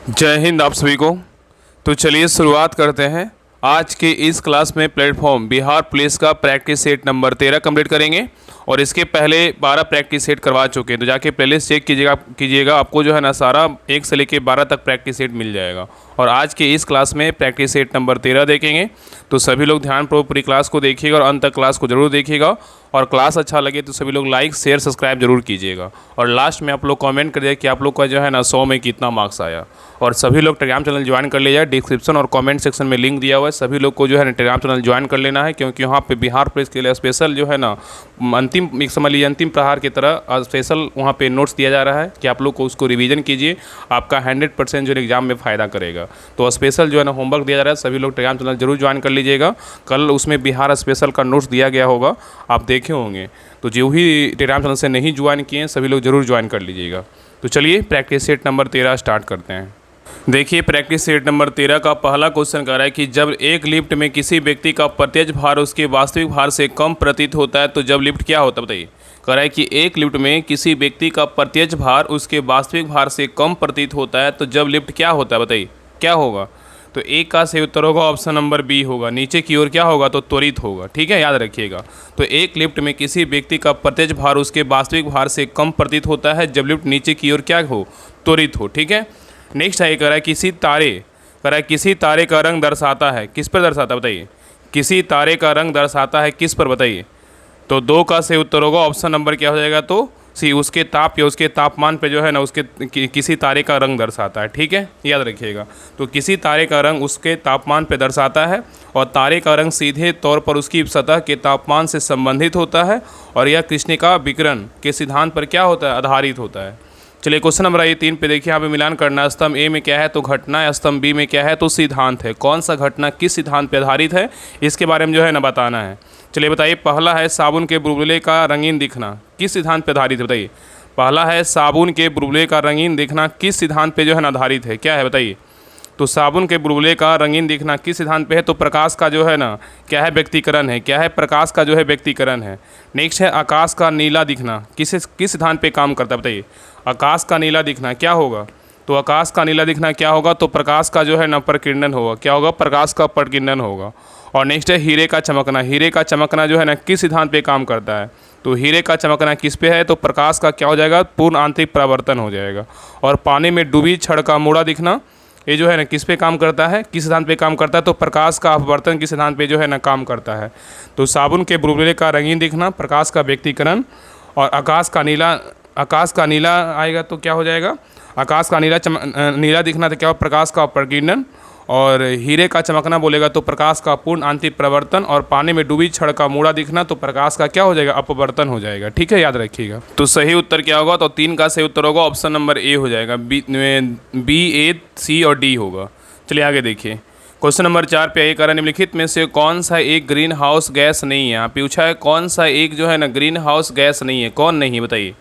जय हिंद आप सभी को। तो चलिए शुरुआत करते हैं। आज के इस क्लास में प्लेटफॉर्म बिहार पुलिस का प्रैक्टिस सेट नंबर 13 कंप्लीट करेंगे और इसके पहले 12 प्रैक्टिस सेट करवा चुके हैं। तो जाके प्लेलिस्ट चेक कीजिएगा आपको जो है ना सारा 1 से लेके 12 तक प्रैक्टिस सेट मिल जाएगा। और आज के इस क्लास में प्रैक्टिस सेट नंबर 13 देखेंगे। तो सभी लोग ध्यानपूर्वक पूरी क्लास को देखिएगा और अंत तक क्लास को जरूर देखिएगा। और क्लास अच्छा लगे तो सभी लोग लाइक शेयर सब्सक्राइब जरूर कीजिएगा। और लास्ट में आप लोग कमेंट करिए कि आप लोग का जो है ना 100 में कितना मार्क्स आया। और सभी लोग टेलीग्राम चैनल ज्वाइन कर लीजिए। डिस्क्रिप्शन और कमेंट सेक्शन में लिंक दिया हुआ है, सभी लोग को जो है ना टेलीग्राम चैनल ज्वाइन कर लेना है, क्योंकि वहाँ पे बिहार पुलिस के लिए स्पेशल जो है ना अंतिम एक समझ लीजिए अंतिम प्रहार की तरह स्पेशल वहाँ पे नोट्स दिया जा रहा है कि आप लोग को उसको रिवीजन कीजिए। आपका 100% जो एग्जाम में फ़ायदा करेगा। तो स्पेशल जो है ना होमवर्क दिया जा रहा है, सभी लोग टेलीग्राम चैनल जरूर ज्वाइन कर लीजिएगा। कल उसमें बिहार स्पेशल का नोट्स दिया गया होगा, आप देखे होंगे। तो जो भी टेलीग्राम चैनल से नहीं ज्वाइन किए हैं सभी लोग जरूर ज्वाइन कर लीजिएगा। तो चलिए प्रैक्टिस सेट नंबर 13 स्टार्ट करते हैं। देखिए प्रैक्टिस सेट नंबर 13 का पहला क्वेश्चन कह रहा है कि जब एक लिफ्ट में किसी व्यक्ति का प्रत्यक्ष भार उसके वास्तविक भार से कम प्रतीत होता है तो जब लिफ्ट क्या होता है बताइए। कह रहा है कि एक लिफ्ट में किसी व्यक्ति का प्रत्यक्ष भार उसके वास्तविक भार से कम प्रतीत होता है तो जब लिफ्ट क्या होता है बताइए, क्या होगा। तो एक का सही उत्तर होगा ऑप्शन नंबर बी होगा, नीचे की ओर क्या होगा तो त्वरित होगा। ठीक है, याद रखिएगा। तो एक लिफ्ट में किसी व्यक्ति का प्रत्यक्ष भार उसके वास्तविक भार से कम प्रतीत होता है जब लिफ्ट नीचे की ओर क्या हो, त्वरित हो। ठीक है, नेक्स्ट है कह रहा है किसी तारे का रंग दर्शाता है, किस पर दर्शाता है बताइए। किसी तारे का रंग दर्शाता है किस पर बताइए। तो 2 का सही उत्तर होगा ऑप्शन नंबर क्या हो जाएगा तो सी, उसके ताप या उसके तापमान पे जो है ना उसके किसी तारे का रंग दर्शाता है। ठीक है, याद रखिएगा। तो किसी तारे का रंग उसके तापमान पे दर्शाता है और तारे का रंग सीधे तौर पर उसकी सतह के तापमान से संबंधित होता है और यह कृष्णिका विकिरण के सिद्धांत पर क्या होता है, आधारित होता है। चलिए क्वेश्चन नंबर आइए 3 पे देखिए, यहाँ पे मिलान करना। स्तंभ ए में क्या है तो घटना है, स्तंभ बी में क्या है तो सिद्धांत है। कौन सा घटना किस सिद्धांत पर आधारित है इसके बारे में जो है ना बताना है। चलिए बताइए, पहला है साबुन के बुलबुले का रंगीन दिखना, किस सिद्धांत पर आधारित है बताइए। पहला है साबुन के बुलबुले का रंगीन दिखना किस सिद्धांत पे जो है ना आधारित है, क्या है बताइए। तो साबुन के बुलबुले का रंगीन दिखना किस सिद्धांत पे है तो प्रकाश का जो है ना क्या है व्यक्तिकरण है, क्या है प्रकाश का जो है व्यक्तिकरण है। नेक्स्ट है आकाश का नीला दिखना, किस सिद्धांत पे काम करता है बताइए। आकाश का नीला दिखना क्या होगा, तो आकाश का नीला दिखना क्या होगा तो प्रकाश का जो है ना प्रकीर्णन होगा, क्या होगा प्रकाश का प्रकीर्णन होगा। और नेक्स्ट है हीरे का चमकना, हीरे का चमकना जो है ना किस सिद्धांत पे काम करता है तो हीरे का चमकना किस पे है तो प्रकाश का क्या हो जाएगा, पूर्ण आंतरिक परावर्तन हो जाएगा। और पानी में डूबी छड़ का मोड़ा दिखना, ये जो है ना किस पे काम करता है, किस सिद्धांत पे काम करता है तो प्रकाश का अपवर्तन के सिद्धांत पे जो है ना काम करता है। तो साबुन के बुलबुले का रंगीन दिखना प्रकाश का व्यक्तिकरण, और आकाश का नीला आएगा तो क्या हो जाएगा, आकाश का नीला दिखना तो क्या हो प्रकाश का प्रकीर्णन, और हीरे का चमकना बोलेगा तो प्रकाश का पूर्ण आंतरिक प्रवर्तन, और पानी में डूबी छड़ का मूड़ा दिखना तो प्रकाश का क्या हो जाएगा, अपवर्तन हो जाएगा। ठीक है, याद रखिएगा। तो सही उत्तर क्या होगा तो 3 का सही उत्तर होगा ऑप्शन नंबर ए हो जाएगा, बी ए सी और डी होगा। चलिए आगे देखिए, क्वेश्चन नंबर 4 पे एक निम्नलिखित में से कौन सा एक ग्रीन हाउस गैस नहीं है। यहाँ पूछा है कौन सा एक जो है ना ग्रीन हाउस गैस नहीं है, कौन नहीं बताइए।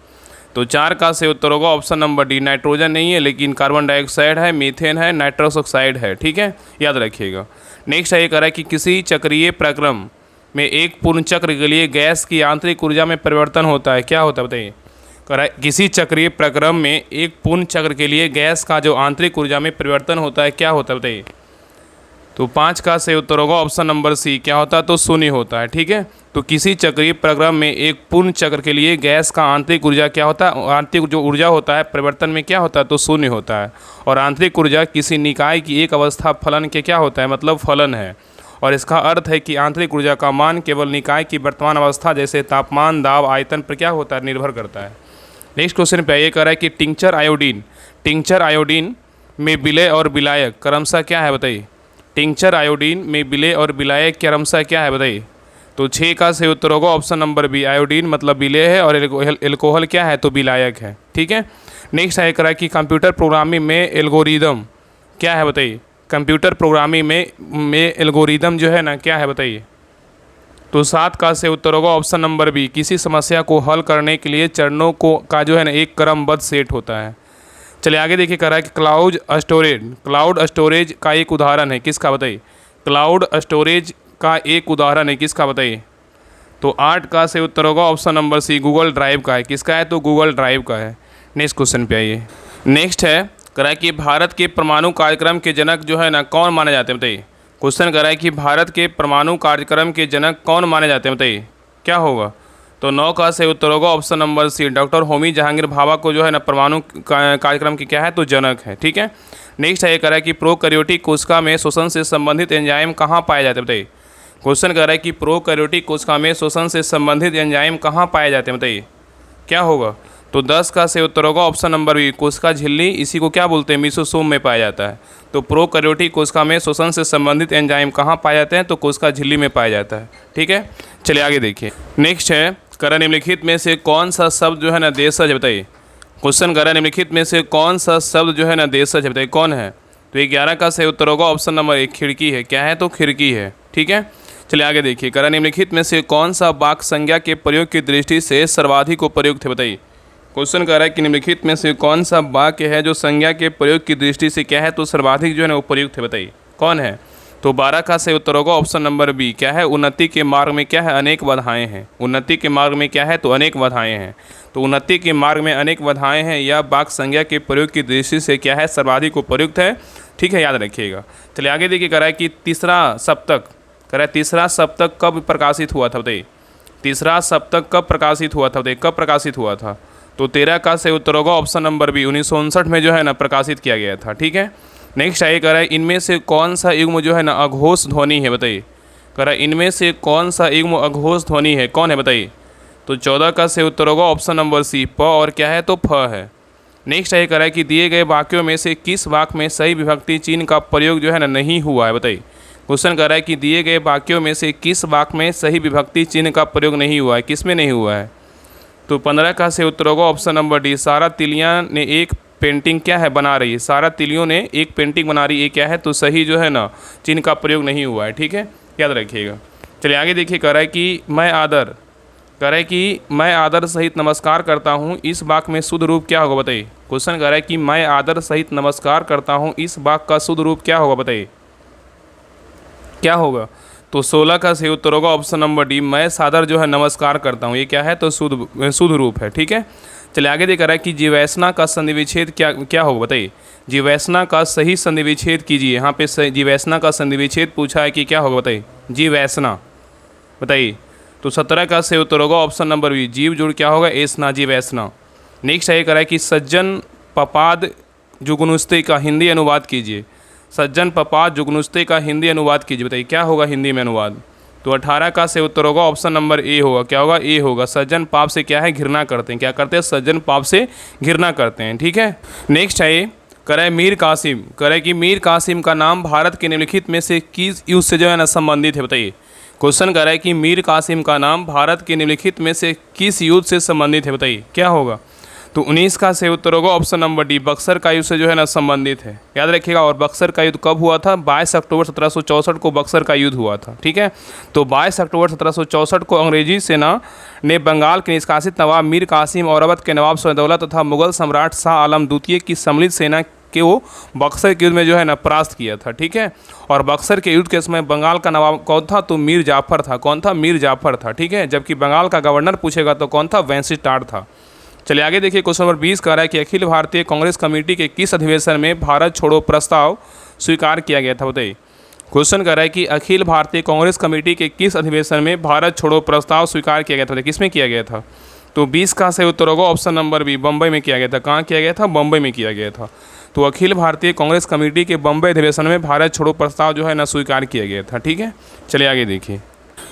तो 4 का सही उत्तर होगा ऑप्शन नंबर डी, नाइट्रोजन नहीं है लेकिन कार्बन डाइऑक्साइड है, मीथेन है, नाइट्रस ऑक्साइड है। ठीक है, याद रखिएगा। नेक्स्ट है ये कह रहा है कि किसी चक्रीय प्रक्रम में एक पूर्ण चक्र के लिए गैस की आंतरिक ऊर्जा में परिवर्तन होता है, क्या होता है बताइए। कह रहा है किसी चक्रीय प्रक्रम में एक पूर्ण चक्र के लिए गैस का जो आंतरिक ऊर्जा में परिवर्तन होता है क्या होता है बताइए। तो 5 का सही उत्तर होगा ऑप्शन नंबर सी, क्या होता है तो शून्य होता है। ठीक है, तो किसी चक्रीय प्रक्रम में एक पूर्ण चक्र के लिए गैस का आंतरिक ऊर्जा क्या होता है, आंतरिक जो ऊर्जा होता है परिवर्तन में क्या होता है तो शून्य होता है। और आंतरिक ऊर्जा किसी निकाय की एक अवस्था फलन के क्या होता है मतलब फलन है। और इसका अर्थ है कि आंतरिक ऊर्जा का मान केवल निकाय की वर्तमान अवस्था जैसे तापमान, दाब, आयतन पर क्या होता है निर्भर करता है। नेक्स्ट क्वेश्चन पे ये कह रहा है कि टिंचर आयोडीन में विलय और विलायक क्रमशः क्या है बताइए। टिंचर आयोडीन में विलय और विलायक क्रमशः क्या है बताइए। तो 6 का सही उत्तर होगा ऑप्शन नंबर बी, आयोडीन मतलब विलय है और एल्कोहल क्या है तो विलायक है। ठीक है, नेक्स्ट है करा कि कंप्यूटर प्रोग्रामिंग में एल्गोरिदम क्या है बताइए। कंप्यूटर प्रोग्रामिंग में एल्गोरिदम जो है ना क्या है बताइए। तो 7 का सही उत्तर होगा ऑप्शन नंबर बी, किसी समस्या को हल करने के लिए चरणों का जो है ना एक क्रमबद्ध सेट होता है। चलिए आगे देखिए, कह रहा है कि क्लाउड स्टोरेज का एक उदाहरण है किसका बताइए। क्लाउड स्टोरेज का एक उदाहरण है किसका बताइए। तो 8 का सही उत्तर होगा option number C, Google Drive का है। किसका है तो गूगल ड्राइव का है। नेक्स्ट क्वेश्चन पे आइए। नेक्स्ट है करा है कि भारत के परमाणु कार्यक्रम के जनक जो है ना कौन माने जाते हैं, बताइए। क्वेश्चन करा है कि भारत के परमाणु कार्यक्रम के जनक कौन माने जाते हैं, बताइए क्या होगा। तो 9 का से उत्तर होगा option number C, doctor Homi Jehangir Bhabha को जो है ना परमाणु कार्यक्रम के क्या है तो जनक है, ठीक है। नेक्स्ट है करा है कि प्रोकैरियोटिक कोशिका में श्वसन से संबंधित एंजाइम कहाँ पाए जाते हैं, बताइए। क्वेश्चन कर रहा है कि प्रोकैरियोटिक कोशिका में श्वसन से संबंधित एंजाइम कहाँ पाए जाते हैं, बताइए क्या होगा। तो 10 का से उत्तर होगा ऑप्शन नंबर बी, कोशिका झिल्ली, इसी को क्या बोलते हैं मीसोसोम में पाया जाता है। तो प्रोकैरियोटिक कोशिका में श्वसन से संबंधित एंजाइम कहाँ पाए जाते हैं, तो कोशिका झिल्ली में पाया जाता है, ठीक है। चलिए आगे देखिए। नेक्स्ट है करा निम्नलिखित में से कौन सा शब्द जो है ना देशज है, बताइए। क्वेश्चन करा निम्नलिखित में से कौन सा शब्द जो है ना देशज है, बताइए कौन है। तो 11 का से उत्तर होगा ऑप्शन नंबर 1, खिड़की है। क्या है तो खिड़की है, ठीक है। चलिए आगे देखिए। करा निम्नलिखित में से कौन सा वाक्य संज्ञा के प्रयोग की दृष्टि से सर्वाधिक उपयुक्त है, बताइए। क्वेश्चन कह रहा है कि निम्नलिखित में से कौन सा वाक्य है जो संज्ञा के प्रयोग की दृष्टि से क्या है तो सर्वाधिक जो है ना उपयुक्त है, बताइए कौन है। तो 12 का से उत्तर होगा ऑप्शन नंबर बी, क्या है उन्नति के मार्ग में क्या है अनेक बाधाएं हैं। उन्नति के मार्ग में क्या है तो अनेक बाधाएं हैं। तो उन्नति के मार्ग में अनेक बाधाएं हैं या वाक्य संज्ञा के प्रयोग की दृष्टि से क्या है सर्वाधिक उपयुक्त है, ठीक है, याद रखिएगा। चलिए आगे देखिए। कह रहा है कि तीसरा सप्तक, कह रहा है तीसरा सप्तक कब प्रकाशित हुआ था, बताइए। तीसरा सप्तक कब प्रकाशित हुआ था, बताइए कब प्रकाशित हुआ था। तो 13 का से उत्तर होगा ऑप्शन नंबर बी, 1959 में जो है ना प्रकाशित किया गया था, ठीक है। नेक्स्ट आइए। कह रहा है इनमें से कौन सा युग्म जो है ना अघोष ध्वनि है, बताइए। कह रहा है इनमें से कौन सा युग्म अघोष ध्वनि है, कौन है, बताइए। तो 14 का से उत्तर होगा ऑप्शन नंबर सी, प और क्या है तो फ है। नेक्स्ट आइए। कह रहा है कि दिए गए वाक्यों में से किस वाक्य में सही विभक्ति चिन्ह का प्रयोग जो है ना नहीं हुआ है, बताइए। क्वेश्चन कर रहा है कि दिए गए वाक्यों में से किस वाक्य में सही विभक्ति चिन्ह का प्रयोग नहीं हुआ है, किस में नहीं हुआ है। तो 15 का से उत्तर होगा ऑप्शन नंबर डी, सारा तिलियां ने एक पेंटिंग क्या है बना रही है। सारा तिलियों ने एक पेंटिंग बना रही है, क्या है तो सही जो है ना चिन्ह का प्रयोग नहीं हुआ है, ठीक है, याद रखिएगा। चलिए आगे देखिए। कह रहा है कि मैं आदर, कह रहा है कि मैं आदर सहित नमस्कार करता हूँ, इस वाक्य में शुद्ध रूप क्या होगा, बताइए। क्वेश्चन कह रहा है कि मैं आदर सहित नमस्कार करता हूँ, इस वाक्य का शुद्ध रूप क्या होगा, बताइए क्या होगा। तो 16 का सही उत्तर होगा ऑप्शन नंबर डी, मैं सादर जो है नमस्कार करता हूँ, ये क्या है तो शुद्ध रूप है, ठीक है। चलिए आगे देख रहा है कि जीवैष्णा का संधि विच्छेद क्या होगा, बताइए। जीवैष्णा का सही संधि विच्छेद कीजिए। यहाँ पे जीवैष्णा का संधि विच्छेद पूछा है कि क्या होगा, बताइए जीवैष्णा, बताइए। तो 17 का सही उत्तर होगा ऑप्शन नंबर बी, जीव जुड़ क्या होगा ऐसना, जीवैष्णा। नेक्स्ट है करा है कि सज्जन पपाद जुगनुस्ते का हिंदी अनुवाद कीजिए। सज्जन पपाद जुगनुस्ते का हिंदी अनुवाद कीजिए, बताइए क्या होगा हिंदी में अनुवाद। तो 18 का से उत्तर होगा ऑप्शन नंबर ए होगा, क्या होगा ए होगा, सज्जन पाप से क्या है घृणा करते हैं, क्या करते हैं सज्जन पाप से घृणा करते हैं, ठीक है। नेक्स्ट है करे मीर कासिम, करे कि मीर कासिम का नाम भारत के निम्नलिखित में से किस युद्ध से जो है ना संबंधित है, बताइए। क्वेश्चन कर रहा है कि मीर कासिम का नाम भारत के निम्नलिखित में से किस युद्ध से संबंधित है, बताइए क्या होगा। तो 19 का से उत्तर होगा ऑप्शन नंबर डी, बक्सर का युद्ध से जो है ना संबंधित है, याद रखिएगा। और बक्सर का युद्ध कब हुआ था, 22 अक्टूबर 1764 को बक्सर का युद्ध हुआ था, ठीक है। तो 22 अक्टूबर 1764 को अंग्रेजी सेना ने बंगाल के निष्कासित नवाब मीर कासिम और अवध के नवाब सैदौला तथा मुगल सम्राट शाह आलम द्वितीय की सम्मिलित सेना के वो बक्सर के युद्ध में जो है ना परास्त किया था, ठीक है। और बक्सर के युद्ध के समय बंगाल का नवाब कौन था, तो मीर जाफर था। कौन था, मीर जाफर था, ठीक है। जबकि बंगाल का गवर्नर पूछेगा तो कौन था, वेंसिस्टार्ड था। चलिए आगे देखिए। क्वेश्चन नंबर 20 कह रहा है कि अखिल भारतीय कांग्रेस कमेटी के किस अधिवेशन में भारत छोड़ो प्रस्ताव स्वीकार किया गया था, बताइए। क्वेश्चन कह रहा है कि अखिल भारतीय कांग्रेस कमेटी के किस अधिवेशन में भारत छोड़ो प्रस्ताव स्वीकार किया गया था, किस में किया गया था। तो 20 का सही उत्तर होगा ऑप्शन नंबर बी, बम्बई में किया गया था। कहाँ किया गया था, बम्बई में किया गया था। तो अखिल भारतीय कांग्रेस कमेटी के बम्बई अधिवेशन में भारत छोड़ो प्रस्ताव जो है ना स्वीकार किया गया था, ठीक है। चलिए आगे देखिए।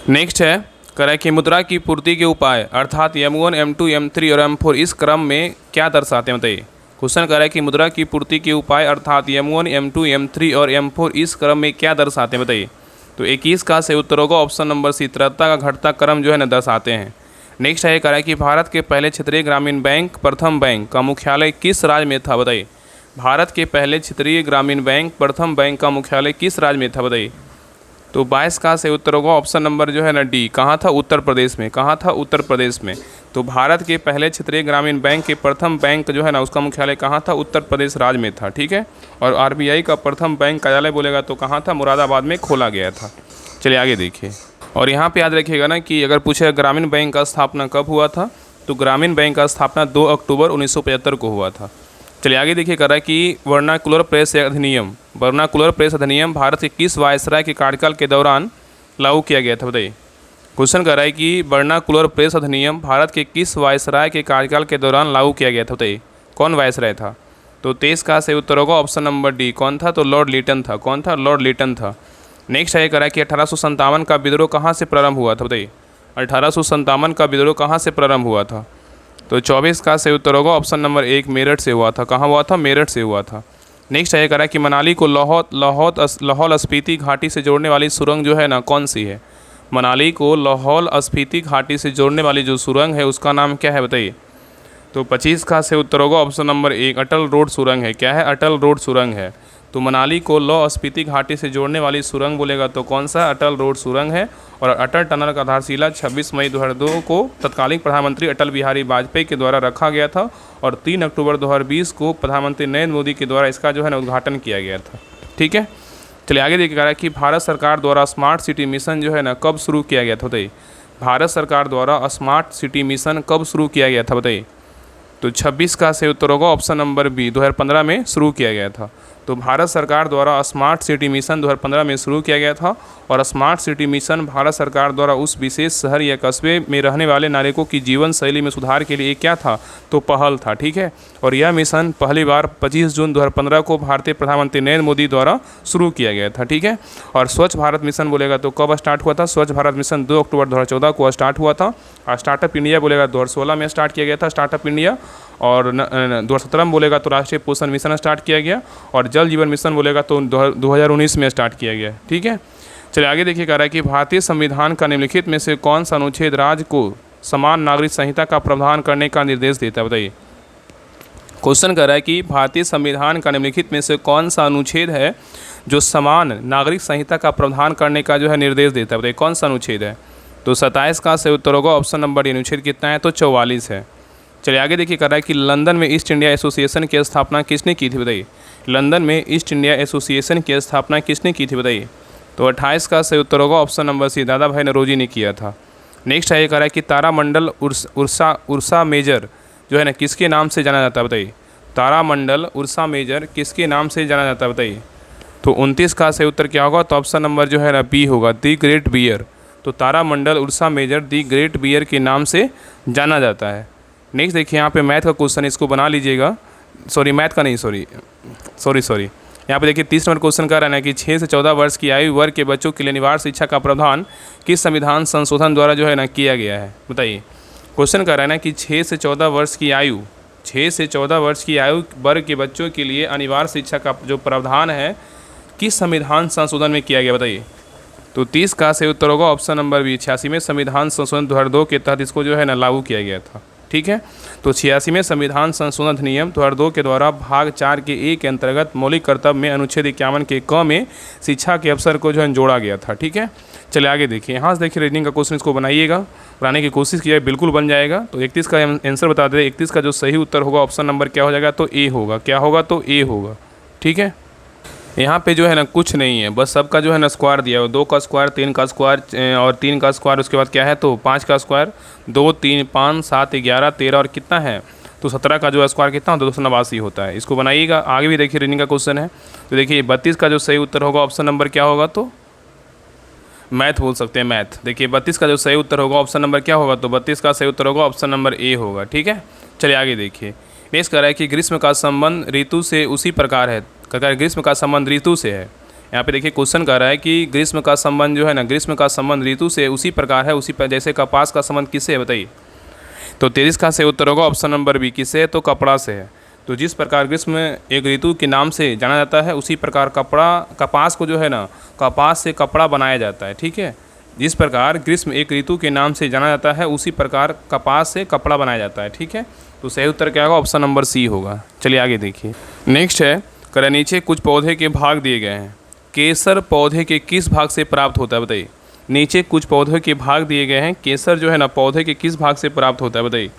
नेक्स्ट है कह रहा है कि मुद्रा की पूर्ति के उपाय अर्थात M1, M2, M3 और M4 इस क्रम में क्या दर्शाते हैं, बताइए। क्वेश्चन कह रहा है कि मुद्रा की पूर्ति के उपाय अर्थात M1, M2, M3 और M4 इस क्रम में क्या दर्शाते हैं, बताइए। तो 21 का सही उत्तर होगा ऑप्शन नंबर सी, तरलता का घटता क्रम जो है ना दर्शाते हैं। नेक्स्ट है कह रहा है कि भारत के पहले क्षेत्रीय ग्रामीण बैंक प्रथम बैंक का मुख्यालय किस राज्य में था, बताइए। भारत के पहले क्षेत्रीय ग्रामीण बैंक प्रथम बैंक का मुख्यालय किस राज्य में था, बताइए। तो 22 का सही उत्तर होगा ऑप्शन नंबर जो है ना डी, कहाँ था, उत्तर प्रदेश में। कहाँ था, उत्तर प्रदेश में। तो भारत के पहले क्षेत्रीय ग्रामीण बैंक के प्रथम बैंक जो है ना उसका मुख्यालय कहाँ था, उत्तर प्रदेश राज्य में था, ठीक है। और RBI का प्रथम बैंक कार्यालय बोलेगा तो कहाँ था, मुरादाबाद में खोला गया था। चलिए आगे देखिए। और यहाँ पे याद रखिएगा ना कि अगर पूछे ग्रामीण बैंक का स्थापना कब हुआ था, तो ग्रामीण बैंक का स्थापना 2 अक्टूबर 1975 को हुआ था। चलिए आगे देखिए, कर रहा है कि वर्नाकुलर प्रेस अधिनियम भारत के किस वायसराय के कार्यकाल के दौरान लागू किया गया था, बताइए। क्वेश्चन कर रहा है कि वर्नाकुलर प्रेस अधिनियम भारत के किस वायसराय के कार्यकाल के दौरान लागू किया गया था, बताइए। कौन वायसराय था? तो 23 का सही उत्तर होगा ऑप्शन नंबर डी। कौन था? तो लॉर्ड लिटन था। कौन था? लॉर्ड लिटन था। नेक्स्ट है, करा कि 1857 का विद्रोह कहाँ से प्रारंभ हुआ था, बताइए। 1857 का विद्रोह कहाँ से प्रारंभ हुआ था? तो 24 का सही उत्तर होगा ऑप्शन नंबर 1, मेरठ से हुआ था। कहाँ हुआ था? मेरठ से हुआ था। नेक्स्ट है, करा कि मनाली को लाहौल स्पीति घाटी से जोड़ने वाली सुरंग जो है ना, कौन सी है? मनाली को लाहौल स्पीति घाटी से जोड़ने वाली जो सुरंग है उसका नाम क्या है, बताइए। तो 25 का से उत्तर होगा ऑप्शन नंबर 1, अटल रोड सुरंग है। क्या है? अटल रोड सुरंग है। तो मनाली को लाहौल स्पीति घाटी से जोड़ने वाली सुरंग बोलेगा तो कौन सा? अटल रोड सुरंग है। और अटल टनल का आधारशिला 26 मई 2002 को तत्कालीन प्रधानमंत्री अटल बिहारी वाजपेयी के द्वारा रखा गया था और 3 अक्टूबर 2020 को प्रधानमंत्री नरेंद्र मोदी के द्वारा इसका जो है ना उद्घाटन किया गया था। ठीक है, चलिए आगे देखिए, कह रहा है कि भारत सरकार द्वारा स्मार्ट सिटी मिशन जो है ना कब शुरू किया गया था, बताइए। भारत सरकार द्वारा स्मार्ट सिटी मिशन कब शुरू किया गया था, बताइए। तो 26 का सही उत्तर होगा ऑप्शन नंबर बी, 2015 में शुरू किया गया था। तो भारत सरकार द्वारा स्मार्ट सिटी मिशन 2015 में शुरू किया गया था और स्मार्ट सिटी मिशन भारत सरकार द्वारा उस विशेष शहर या कस्बे में रहने वाले नागरिकों की जीवन शैली में सुधार के लिए क्या था? तो पहल था। ठीक है, और यह मिशन पहली बार 25 जून 2015 को भारतीय प्रधानमंत्री नरेंद्र मोदी द्वारा शुरू किया गया था। ठीक है, और स्वच्छ भारत मिशन बोलेगा तो कब स्टार्ट हुआ था? स्वच्छ भारत मिशन 2 अक्टूबर 2014 को स्टार्ट हुआ था। और स्टार्टअप इंडिया बोलेगा 2016 में स्टार्ट किया गया था स्टार्टअप इंडिया। और 2017 में बोलेगा तो राष्ट्रीय पोषण मिशन स्टार्ट किया गया। और जल जीवन मिशन बोलेगा तो 2019 में स्टार्ट किया गया। ठीक है, चलिए आगे देखिए, कह रहा है कि भारतीय संविधान का निम्नलिखित में से कौन सा अनुच्छेद राज्य को समान नागरिक संहिता का प्रावधान करने का निर्देश देता है, बताइए। क्वेश्चन कर रहा है कि भारतीय संविधान का निम्नलिखित में से कौन सा अनुच्छेद है जो समान नागरिक संहिता का प्रावधान करने का जो है निर्देश देता है, बताइए। कौन सा अनुच्छेद है? तो 27 का सही उत्तर होगा ऑप्शन नंबर, अनुच्छेद कितना है? तो 44 है। चलिए आगे देखिए, कर रहा है कि लंदन में ईस्ट इंडिया एसोसिएशन की स्थापना किसने की थी, बताइए। लंदन में ईस्ट इंडिया एसोसिएशन की स्थापना किसने की थी, बताइए। तो 28 का सही उत्तर होगा ऑप्शन नंबर सी, दादा भाई नौरोजी ने किया था। नेक्स्ट है, ये कह रहा है कि तारामंडल उर्सा मेजर जो है ना किसके नाम से जाना जाता है, बताइए। तारामंडल उर्सा मेजर किसके नाम से जाना जाता है, बताइए। तो 29 का सही उत्तर क्या होगा? तो ऑप्शन नंबर जो है ना बी होगा, दी ग्रेट बियर। तो तारामंडल Ursa Major the Great Bear के नाम से जाना जाता है। नेक्स्ट देखिए, यहाँ पे मैथ का क्वेश्चन, इसको बना लीजिएगा। सॉरी, मैथ का नहीं, सॉरी। यहाँ पे देखिए 30 नंबर क्वेश्चन का रहना है कि 6 से 14 वर्ष की आयु वर्ग के बच्चों के लिए अनिवार्य शिक्षा का प्रावधान किस संविधान संशोधन द्वारा जो है ना किया गया है, बताइए। क्वेश्चन का रहना है कि 6 से 14 वर्ष की आयु वर्ग के बच्चों के लिए अनिवार्य शिक्षा का जो प्रावधान है किस संविधान संशोधन में किया गया, बताइए। तो 30 का सही उत्तर होगा ऑप्शन नंबर बी, 86वें संविधान संशोधन 2002 के तहत इसको जो है ना लागू किया गया था। ठीक है, तो 86वें संविधान संशोधन अधिनियम 2002 के द्वारा भाग 4 के ए के अंतर्गत मौलिक कर्तव्य में अनुच्छेद 51 के क में शिक्षा के अवसर को जो है जोड़ा गया था। ठीक है, चलिए आगे देखिए, यहाँ से देखिए रीजनिंग का क्वेश्चन, इसको बनाइएगा, बनाने की कोशिश कीजिए, बिल्कुल बन जाएगा। तो 31 का आंसर बता दें। 31 का जो सही उत्तर होगा ऑप्शन नंबर क्या हो जाएगा? तो ए होगा। क्या होगा? तो ए होगा। ठीक है, यहाँ पे जो है ना कुछ नहीं है, बस सबका जो है ना स्क्वायर दिया हुआ, 2 का स्क्वायर, 3 का स्क्वायर और 3 का स्क्वायर, उसके बाद क्या है तो 5 का स्क्वायर, 2 3 5 7 11 13 और कितना है तो 17 का जो स्क्वायर कितना होता है? 289 होता है। इसको बनाइएगा। आगे भी देखिए रीजनिंग का क्वेश्चन है, तो देखिए 32 का जो सही उत्तर होगा ऑप्शन नंबर क्या होगा? तो मैथ बोल सकते हैं, मैथ। देखिए 32 का जो सही उत्तर होगा ऑप्शन नंबर क्या होगा? तो 32 का सही उत्तर होगा ऑप्शन नंबर ए होगा। ठीक है, चलिए आगे देखिए। नेक्स्ट कह रहा है कि ग्रीष्म का संबंध ऋतु से उसी प्रकार है, ग्रीष्म का संबंध ऋतु से है। यहाँ पे देखिए क्वेश्चन कर रहा है कि ग्रीष्म का संबंध जो है ना, ग्रीष्म का संबंध ऋतु से उसी प्रकार है, उसी पर जैसे कपास का संबंध किससे है, बताइए। तो 23 का सही उत्तर होगा ऑप्शन नंबर बी, किससे है? तो कपड़ा से है। तो जिस प्रकार ग्रीष्म एक ऋतु के नाम से जाना जाता है, उसी प्रकार कपास को जो है ना, कपास से कपड़ा बनाया जाता है। ठीक है, जिस प्रकार ग्रीष्म एक ऋतु के नाम से जाना जाता है, उसी प्रकार कपास से कपड़ा बनाया जाता है। ठीक है, तो सही उत्तर क्या होगा? ऑप्शन नंबर सी होगा। चलिए आगे देखिए। नेक्स्ट है, कर नीचे कुछ पौधे के भाग दिए गए हैं, केसर पौधे के किस भाग से प्राप्त होता है, बताइए। नीचे कुछ पौधे के भाग दिए गए हैं, केसर जो है ना पौधे के किस भाग से प्राप्त होता है, बताइए।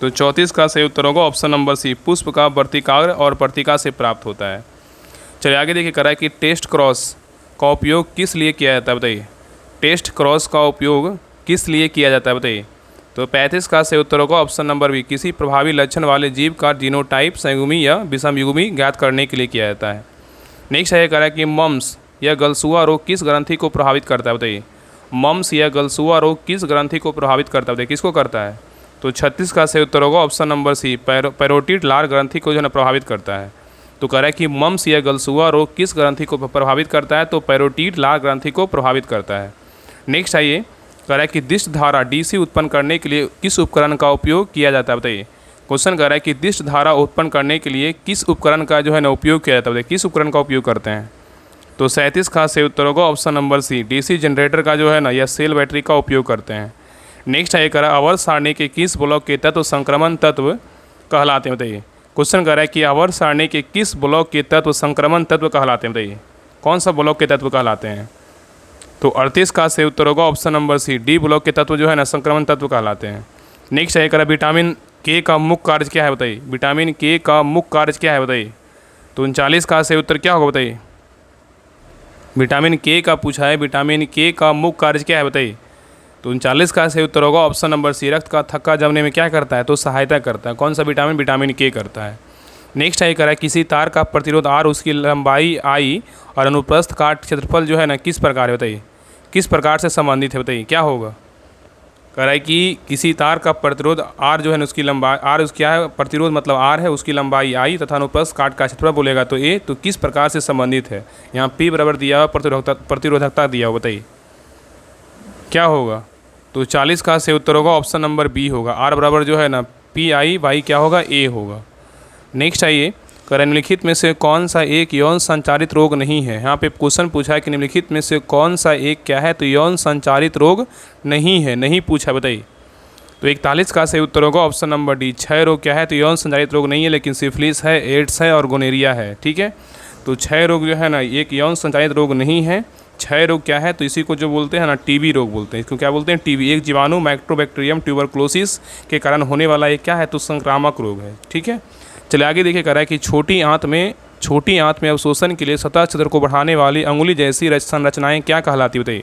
तो 34 का सही उत्तर होगा ऑप्शन नंबर सी, पुष्प का वर्तिकाग्र और पर्तिका से प्राप्त होता है। चलिए आगे देखिए, करा है कि टेस्ट क्रॉस का उपयोग किस लिए किया जाता है, बताइए। टेस्ट क्रॉस का उपयोग किस लिए किया जाता है, बताइए। तो 35 का सही उत्तर होगा ऑप्शन नंबर बी, किसी प्रभावी लक्षण वाले जीव का जीनोटाइप संयुग्मी या विषमयुग्मी ज्ञात करने के लिए किया जाता है। नेक्स्ट है कह रहा है कि मम्स या गलसुआ रोग किस ग्रंथि को प्रभावित करता है, बताइए। मम्स या गलसुआ रोग किस ग्रंथि को प्रभावित करता है, बताइए किसको करता है। तो 36 का सही उत्तर होगा ऑप्शन नंबर सी, पैरोटिड लार ग्रंथि को जो है ना प्रभावित करता है। तो कह रहा है कि मम्स या गलसुआ रोग किस ग्रंथि को प्रभावित करता है, तो पैरोटिड लार ग्रंथि को प्रभावित करता है। नेक्स्ट आइए, कह रहा है कि दिष्ट धारा डीसी उत्पन्न करने के लिए किस उपकरण का उपयोग किया जाता है, बताइए। क्वेश्चन कह रहा है कि दिष्ट धारा उत्पन्न करने के लिए किस उपकरण का जो है ना उपयोग किया जाता है, बताइए किस उपकरण का उपयोग करते हैं। तो 37 का सही उत्तर होगा option number C, DC generator का जो है ना या सेल बैटरी का उपयोग करते हैं। नेक्स्ट है कह रहा है आवर्त सारणी के किस ब्लॉक के तत्व संक्रमण तत्व कहलाते हैं, बताइए। क्वेश्चन कह रहा है कि आवर्त सारणी के किस ब्लॉक के तत्व संक्रमण तत्व कहलाते हैं, बताइए कौन सा ब्लॉक के तत्व कहलाते हैं। तो 38 का सही उत्तर होगा option number C, D block के तत्व जो है ना संक्रमण तत्व कहलाते हैं। नेक्स्ट है कह रहा है विटामिन के का मुख्य कार्य क्या है, बताइए। विटामिन के का मुख्य कार्य क्या है, बताइए। तो 39 का सही उत्तर क्या होगा, बताइए। विटामिन के का पूछा है, विटामिन के का मुख्य कार्य क्या है, बताइए। तो 39 का सही उत्तर होगा ऑप्शन नंबर सी, रक्त का थक्का जमने में क्या करता है, तो सहायता करता है। कौन सा विटामिन, विटामिन के करता है। नेक्स्ट है कह रहा है किसी तार का प्रतिरोध आर, उसकी लंबाई आई और अनुप्रस्थ का क्षेत्रफल जो है ना किस प्रकार है, बताइए किस प्रकार से संबंधित है, बताइए क्या होगा। कह रहा है कि किसी तार का प्रतिरोध आर जो है ना उसकी लंबाई आर, उस क्या है प्रतिरोध मतलब आर है, उसकी लंबाई आई तथा अनुप्रस्थ काट का क्षेत्रफल बोलेगा तो ए, तो किस प्रकार से संबंधित है। यहाँ पी बराबर दिया हुआ, प्रतिरोधकता दिया हुआ, बताइए क्या होगा। तो 40 का सही उत्तर होगा ऑप्शन नंबर बी होगा, आर बराबर जो है ना पी आई बाई क्या होगा, ए होगा। नेक्स्ट आइए, निम्नलिखित में से कौन सा एक यौन संचारित रोग नहीं है। यहाँ पे क्वेश्चन पूछा है कि निम्नलिखित में से कौन सा एक क्या है, तो यौन संचारित रोग नहीं है, नहीं पूछा, बताइए। तो 41 का सही उत्तर होगा ऑप्शन नंबर डी, 6 रोग क्या है, तो यौन संचारित रोग नहीं है, लेकिन सिफिलिस है, एड्स है और गोनेरिया है, ठीक है। तो 6 रोग जो है ना एक यौन संचारित रोग नहीं है। 6 रोग क्या है, तो इसी को जो बोलते हैं ना टीबी रोग बोलते हैं। इसको क्या बोलते हैं, टीबी, एक जीवाणु माइक्रोबैक्टीरियम ट्यूबरक्लोसिस के कारण होने वाला एक क्या है, तो संक्रामक रोग है, ठीक है। चलिए आगे देखिए, कह रहा है कि छोटी आंत में अवशोषण के लिए सतह छिद्र को बढ़ाने वाली अंगुली जैसी संरचनाएं क्या कहलाती, बताइए।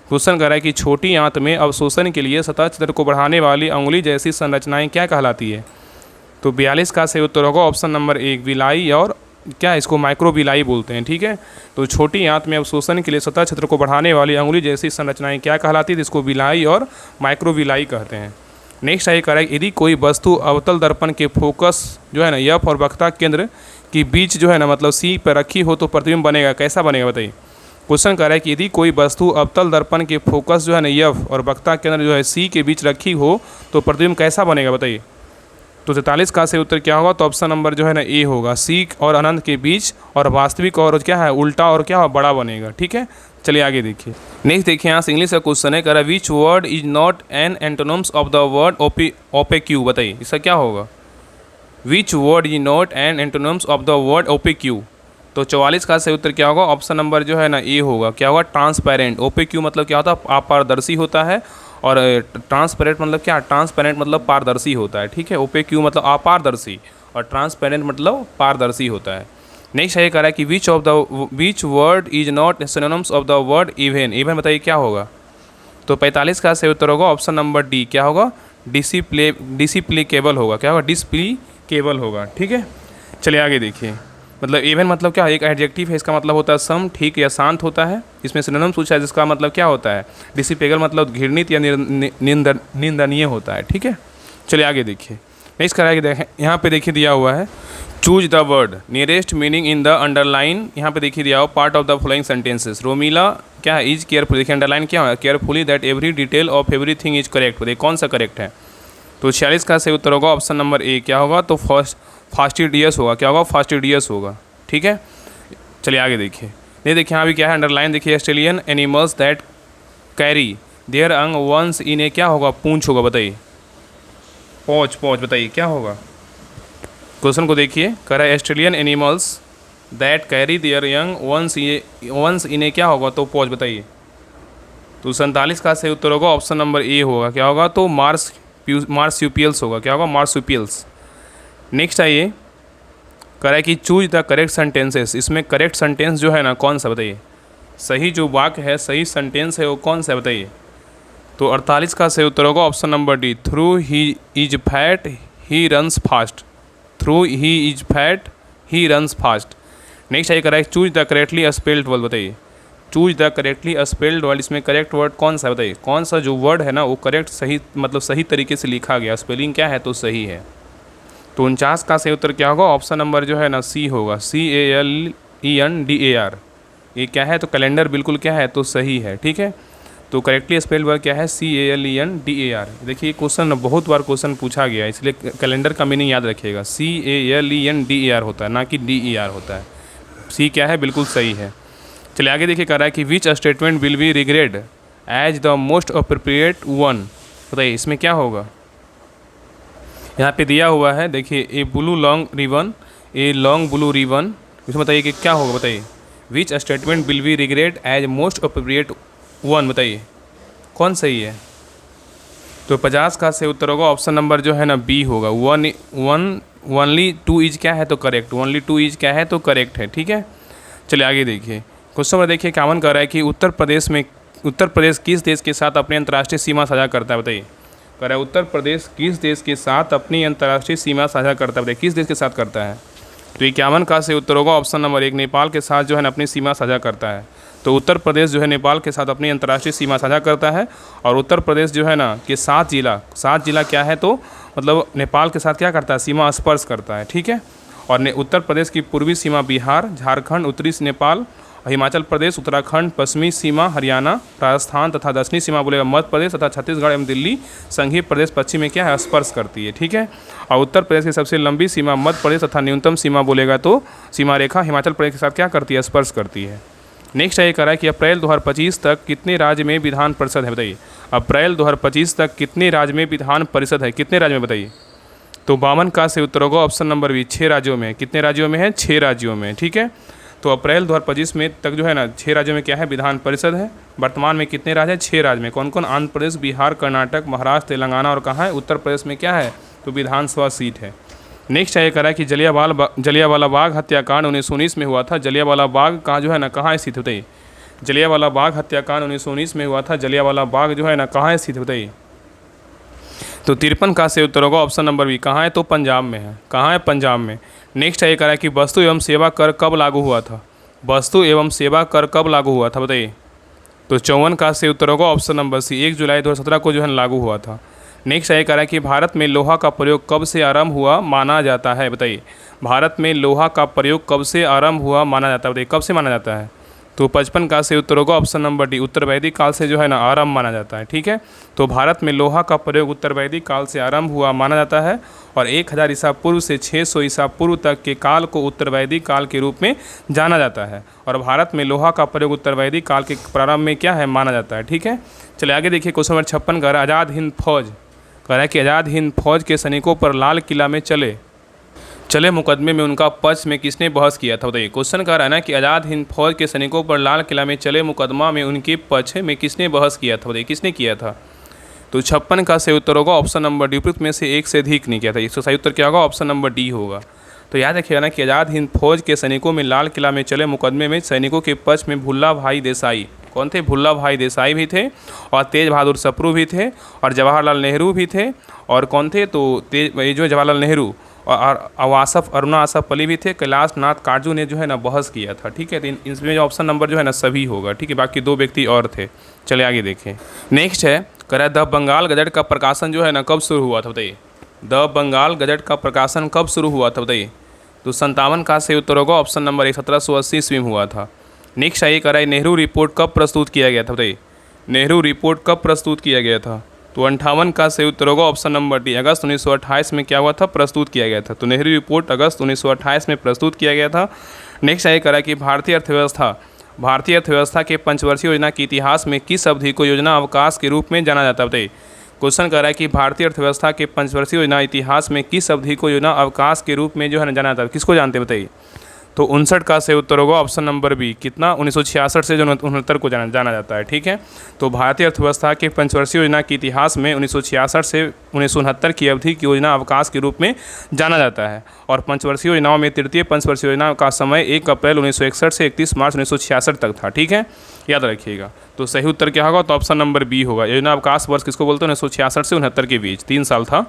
क्वेश्चन कह रहा है कि छोटी आंत में अवशोषण के लिए सतह छिद्र को बढ़ाने वाली अंगुली जैसी संरचनाएं क्या कहलाती है। तो 42 का सही उत्तर होगा ऑप्शन नंबर एक, विलाई और क्या इसको माइक्रोविलाई बोलते हैं, ठीक है। तो छोटी आंत में अवशोषण के लिए सतह छिद्र को बढ़ाने वाली अंगुली जैसी संरचनाएं क्या कहलाती है, इसको विलाई और माइक्रोविलाई कहते हैं। नेक्स्ट है कह रहा है यदि कोई वस्तु अवतल दर्पण के फोकस जो है ना एफ और वक्रता केंद्र के बीच जो है ना मतलब सी पर रखी हो तो प्रतिबिंब बनेगा, कैसा बनेगा, बताइए। क्वेश्चन कह रहा है कि यदि कोई वस्तु अवतल दर्पण के फोकस जो है ना एफ और वक्रता केंद्र जो है सी के बीच रखी हो तो प्रतिबिंब कैसा बनेगा, बताइए। तो 43 का सही उत्तर क्या होगा, तो ऑप्शन नंबर जो है ना ए होगा, सी और अनंत के बीच और वास्तविक और क्या है उल्टा और क्या हो बड़ा बनेगा, ठीक है। चलिए आगे देखिए। नेक्स्ट देखिए, यहाँ से इंग्लिश का क्वेश्चन है, कह रहा है which word is not an antonyms of the word opaque, बताइए इसका क्या होगा। Which word is not an antonyms of the word opaque. तो 44 का सही उत्तर क्या होगा, ऑप्शन नंबर जो है ना ए होगा, क्या होगा, ट्रांसपेरेंट। ओपेक्यू मतलब क्या होता है, अपारदर्शी होता है, और ट्रांसपेरेंट मतलब क्या, ट्रांसपेरेंट मतलब पारदर्शी होता है, ठीक है। ओपेक्यू मतलब अपारदर्शी और ट्रांसपेरेंट मतलब पारदर्शी होता है। नेक्स्ट है कह रहा है कि विच word is not synonyms of the word even. Even बताइए क्या होगा। तो 45 का सही उत्तर होगा ऑप्शन नंबर डी, क्या होगा, डिसिप्लीकेबल होगा, क्या होगा, डिस्प्लीकेबल होगा, ठीक है। चलिए आगे देखिए, मतलब इवन मतलब क्या, एक एडजेक्टिव है, इसका मतलब होता है सम, ठीक या शांत होता है। इसमें सिनोनिम्स पूछा है जिसका मतलब क्या होता है, डिसिप्लीकेबल मतलब घृणित या निंदनीय होता है, ठीक है। चलिए आगे देखिए। नेक्स्ट कह रहा है कि देखें यहाँ पे देखिए दिया हुआ है choose the word nearest meaning in the underline, यहाँ पे देखिए दिया हुआ part of the following sentences. Romila क्या है, इज केयरफुल, देखिए अंडरलाइन क्या है, carefully that every detail of everything is correct, देखिए कौन सा करेक्ट है। तो 46 का सही उत्तर होगा ऑप्शन नंबर ए, क्या होगा, तो फास्टिडियस होगा, क्या होगा, फास्टिडियस होगा, ठीक है। चलिए आगे देखिए। ये देखिए यहाँ भी क्या है, अंडरलाइन देखिए, Australian animals that carry there अंग वंस इन ए क्या होगा, पूंछ होगा, बताइए, पौच बताइए क्या होगा। क्वेश्चन को देखिए, कह रहा है Australian animals that carry their young ones in a क्या होगा, तो पौच, बताइए। तो 47 का सही उत्तर होगा ऑप्शन नंबर ए होगा, क्या होगा, तो मार्सुपियल्स होगा, क्या होगा, मार्सुपियल्स। नेक्स्ट आइए, कह रहा है कि चूज द करेक्ट सेंटेंसेस। इसमें करेक्ट सेंटेंस जो है ना कौन सा, बताइए। सही जो वाक्य है, सही सेंटेंस है वो कौन सा है, बताइए। तो 48 का सही उत्तर होगा option number D, though he is fat he runs fast. Though he is fat he runs fast. Next है correct, choose the correctly spelled word, बताइए choose the correctly spelled word, इसमें करेक्ट वर्ड कौन सा है बताइए, कौन सा जो वर्ड है ना वो करेक्ट सही मतलब सही तरीके से लिखा गया, स्पेलिंग क्या है तो सही है। तो 49 का सही उत्तर क्या होगा, ऑप्शन नंबर जो है ना सी होगा, CALENDAR। ये क्या है तो कैलेंडर बिल्कुल क्या है तो सही है, ठीक है। तो करेक्टली स्पेल्ड वर्ड क्या है, CALENDAR। देखिए क्वेश्चन बहुत बार क्वेश्चन पूछा गया है, इसलिए कैलेंडर का मीनिंग याद रखिएगा, CALENDAR होता है ना कि DER होता है। सी क्या है बिल्कुल सही है। चलिए आगे देखिए, कह रहा है कि which statement will be regarded as the most appropriate one, बताइए इसमें क्या होगा। यहाँ पे दिया हुआ है देखिए, a blue long ribbon, a long blue ribbon, इसमें बताइए कि क्या होगा, बताइए which statement will be regarded as most appropriate one, बताइए कौन सही है। तो 50 का सही उत्तर होगा ऑप्शन नंबर जो है ना बी होगा, ओनली टू इज क्या है तो करेक्ट, ओनली टू इज क्या है तो करेक्ट है, ठीक है। चलिए आगे देखिए, क्वेश्चन नंबर देखिए 51 कर रहा है कि उत्तर प्रदेश किस देश के साथ अपनी अंतर्राष्ट्रीय सीमा साझा करता है, बताइए। कह रहा है उत्तर प्रदेश किस देश के साथ अपनी अंतर्राष्ट्रीय सीमा साझा करता है, बताइए किस देश के साथ करता है। तो 51 का सही उत्तर होगा ऑप्शन नंबर 1, नेपाल के साथ जो है ना अपनी सीमा साझा करता है। तो उत्तर प्रदेश जो है नेपाल के साथ अपनी अंतर्राष्ट्रीय सीमा साझा करता है, और उत्तर प्रदेश जो है ना कि 7 जिला क्या है तो मतलब नेपाल के साथ क्या करता है, सीमा स्पर्श करता है, ठीक है। और उत्तर प्रदेश की पूर्वी सीमा बिहार, झारखंड, उत्तरी नेपाल, हिमाचल प्रदेश, उत्तराखंड, पश्चिमी सीमा हरियाणा, राजस्थान तथा दक्षिणी सीमा बोलेगा मध्य प्रदेश तथा छत्तीसगढ़ एवं दिल्ली संघीय प्रदेश पश्चिम में क्या है स्पर्श करती है, ठीक है। और उत्तर प्रदेश की सबसे लंबी सीमा मध्य प्रदेश तथा न्यूनतम सीमा बोलेगा तो सीमा रेखा हिमाचल प्रदेश के साथ क्या करती है, स्पर्श करती है। नेक्स्ट ये कह रहा है कि अप्रैल 2025 तक कितने राज्य में विधान परिषद है, बताइए। अप्रैल 2025 तक कितने राज्य में विधान परिषद है, कितने राज्य में बताइए। तो 52 का से उत्तर होगा ऑप्शन नंबर बी, 6 राज्यों में। कितने राज्यों में है, 6 राज्यों में, ठीक है। तो अप्रैल 2025 में तक जो है ना 6 राज्यों में क्या है विधान परिषद है। वर्तमान में कितने राज्य हैं, 6 राज्य में। कौन कौन, आंध्र प्रदेश, बिहार, कर्नाटक, महाराष्ट्र, तेलंगाना और कहाँ है उत्तर प्रदेश में क्या है तो विधानसभा सीट है। नेक्स्ट है ये कह रहा है कि जलियांवाला बाग हत्याकांड 1919 में हुआ था। जलियांवाला बाग कहाँ जो है ना कहाँ स्थित है, बताइए। जलियांवाला बाग हत्याकांड 1919 में हुआ था। जलियांवाला बाग जो है ना कहाँ स्थित है, बताइए। तो 53 का से उत्तर होगा ऑप्शन नंबर बी, कहाँ है तो पंजाब में है। कहाँ है, पंजाब में। नेक्स्ट है ये कह रहा है कि वस्तु एवं सेवा कर कब लागू हुआ था। वस्तु एवं सेवा कर कब लागू हुआ था, बताइए। तो 54 का से उत्तर होगा ऑप्शन नंबर सी, 1 जुलाई 2017 को जो है लागू हुआ था। नेक्स्ट है कह रहा है कि भारत में लोहा का प्रयोग कब से आरंभ हुआ माना जाता है, बताइए। भारत में लोहा का प्रयोग कब से आरंभ हुआ माना जाता है, बताइए कब से माना जाता है। तो 55 का से उत्तर होगा ऑप्शन नंबर डी, उत्तर वैदिक काल से जो है ना आरंभ माना जाता है, ठीक है। तो भारत में लोहा का प्रयोग उत्तर वैदिक काल से आरंभ हुआ माना जाता है, और 1000 ईसा पूर्व से 600 ईसा पूर्व तक के काल को उत्तर वैदिक काल के रूप में जाना जाता है। और भारत में लोहा का प्रयोग उत्तर वैदिक काल के प्रारंभ में क्या है माना जाता है, ठीक है। चलिए आगे देखिए, क्वेश्चन नंबर 56 का आज़ाद हिंद फौज कह रहा है कि आज़ाद हिंद फौज के सैनिकों पर लाल किला में चले मुकदमे में उनका पक्ष में किसने बहस किया था, बताइए। क्वेश्चन कह रहा है ना कि आज़ाद हिंद फौज के सैनिकों पर लाल किला में चले मुकदमा में उनके पक्ष में किसने बहस किया था, बताइए किसने किया था। तो 56 का सही उत्तर होगा ऑप्शन नंबर डी, उपयुक्त में से एक से अधिक नहीं किया था। इसका सही उत्तर क्या होगा, ऑप्शन नंबर डी होगा। तो याद रखिएगा ना कि आज़ाद हिंद फौज के सैनिकों में लाल किला में चले मुकदमे में सैनिकों के पक्ष में भुल्ला भाई देसाई, कौन थे, भुल्ला भाई देसाई भी थे, और तेज बहादुर सप्रू भी थे, और जवाहरलाल नेहरू भी थे, और कौन थे तो ये जो जवाहरलाल नेहरू और अरुणा आसफ अली भी थे। कैलाश नाथ काटजू ने जो है ना बहस किया था, ठीक है। तो इसमें जो ऑप्शन नंबर जो है ना सभी होगा, ठीक है। बाकी 2 व्यक्ति और थे। चले आगे देखें। नेक्स्ट है कह रहा है द बंगाल गजट का प्रकाशन जो है ना कब शुरू हुआ था, बताइए। द बंगाल गजट का प्रकाशन कब शुरू हुआ था, बताइए। तो 57 का सही उत्तर होगा ऑप्शन नंबर 1, 1780 ईस्वी में हुआ था। नेक्स्ट है ये कह रहा है नेहरू रिपोर्ट कब प्रस्तुत किया गया था, बताइए। नेहरू रिपोर्ट कब प्रस्तुत किया गया था। तो 58 का सही उत्तर होगा ऑप्शन नंबर डी, अगस्त 1928 में क्या हुआ था, प्रस्तुत किया गया था। तो नेहरू रिपोर्ट अगस्त 1928 में प्रस्तुत किया गया था। नेक्स्ट है कह रहा है कि भारतीय अर्थव्यवस्था के पंचवर्षीय योजना के इतिहास में किस अवधि को योजना अवकाश के रूप में जाना जाता है, बताइए। क्वेश्चन कह रहा है कि भारतीय अर्थव्यवस्था के पंचवर्षीय योजना इतिहास में किस अवधि को योजना अवकाश के रूप में जो है ना जाना जाता है, किसको जानते हैं, बताइए। तो 59 का सही उत्तर होगा ऑप्शन नंबर बी, कितना 1966 से जो 69 को जाना जाता है। ठीक है, तो भारतीय अर्थव्यवस्था के पंचवर्षीय योजना के इतिहास में 1966 से 1969 की अवधि की योजना अवकाश के रूप में जाना जाता है, और पंचवर्षीय योजनाओं में तृतीय पंचवर्षीय योजना का समय 1 अप्रैल 1961 से 31 मार्च 1966 तक था। ठीक है, याद रखिएगा। तो सही उत्तर क्या होगा, तो ऑप्शन नंबर बी होगा। योजना अवकाश वर्ष किसको बोलते हैं, 1966 से 69 के बीच 3 साल था।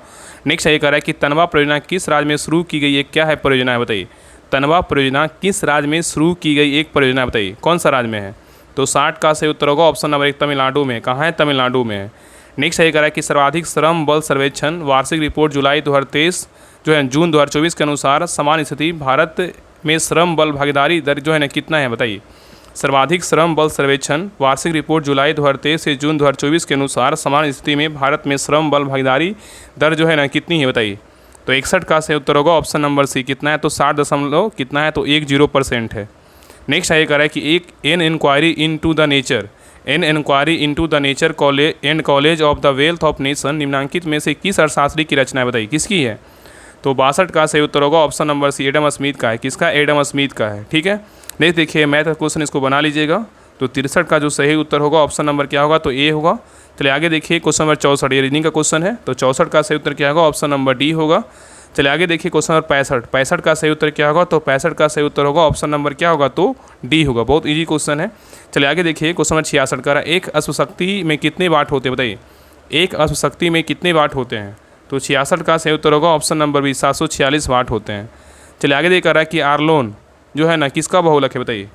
नेक्स्ट ये कह रहा है कि तनवा परियोजना किस राज्य में शुरू की गई, एक क्या है परियोजना है, बताइए। तनवा परियोजना किस राज्य में शुरू की गई एक परियोजना, बताइए कौन सा राज्य में है। तो 60 का सही उत्तर होगा ऑप्शन नंबर 1, तमिलनाडु में। कहाँ है, तमिलनाडु में है। नेक्स्ट ये कह रहा है कि सर्वाधिक श्रम बल सर्वेक्षण वार्षिक रिपोर्ट जुलाई 2023 जो है जून 2024 के अनुसार समान स्थिति भारत में श्रम बल भागीदारी दर जो है ना कितना है, बताइए। सर्वाधिक श्रम बल सर्वेक्षण वार्षिक रिपोर्ट जुलाई 2023 से जून 2024 के अनुसार समान स्थिति में भारत में श्रम बल भागीदारी दर जो है ना कितनी है, बताइए। तो 61 का सही उत्तर होगा ऑप्शन नंबर सी, कितना है, तो 60 दशमलव कितना है, तो 10% है। नेक्स्ट ये कह रहा है कि एक an inquiry into the nature and causes of the wealth of nation निम्नांकित में से किस अर्थशास्त्री की रचना है, बताइए किसकी है। तो 62 का सही उत्तर होगा option number C, Adam Smith का है। किसका, एडम स्मिथ का है। ठीक है, नहीं देखिए मैथ का क्वेश्चन इसको बना लीजिएगा। तो 63 का जो सही उत्तर होगा ऑप्शन नंबर क्या होगा, तो ए होगा। चलिए आगे देखिए क्वेश्चन नंबर 64, ये रीजनिंग का क्वेश्चन है। तो 64 का सही उत्तर क्या होगा, ऑप्शन नंबर डी होगा। चलिए आगे देखिए क्वेश्चन नंबर 65 का सही उत्तर क्या होगा, तो 65 का सही उत्तर होगा ऑप्शन नंबर क्या होगा, तो डी होगा। बहुत ईजी क्वेश्चन है। चलिए आगे देखिए क्वेश्चन नंबर 66 का, एक अश्वशक्ति में कितने वाट होते हैं, बताइए एक अश्वशक्ति में कितने वाट होते हैं। तो 66 का सही उत्तर होगा ऑप्शन नंबर बी, 746 वाट होते हैं। चलिए आगे देख रहा है कि आर्लोन जो है ना किसका बहुलक है, बताइए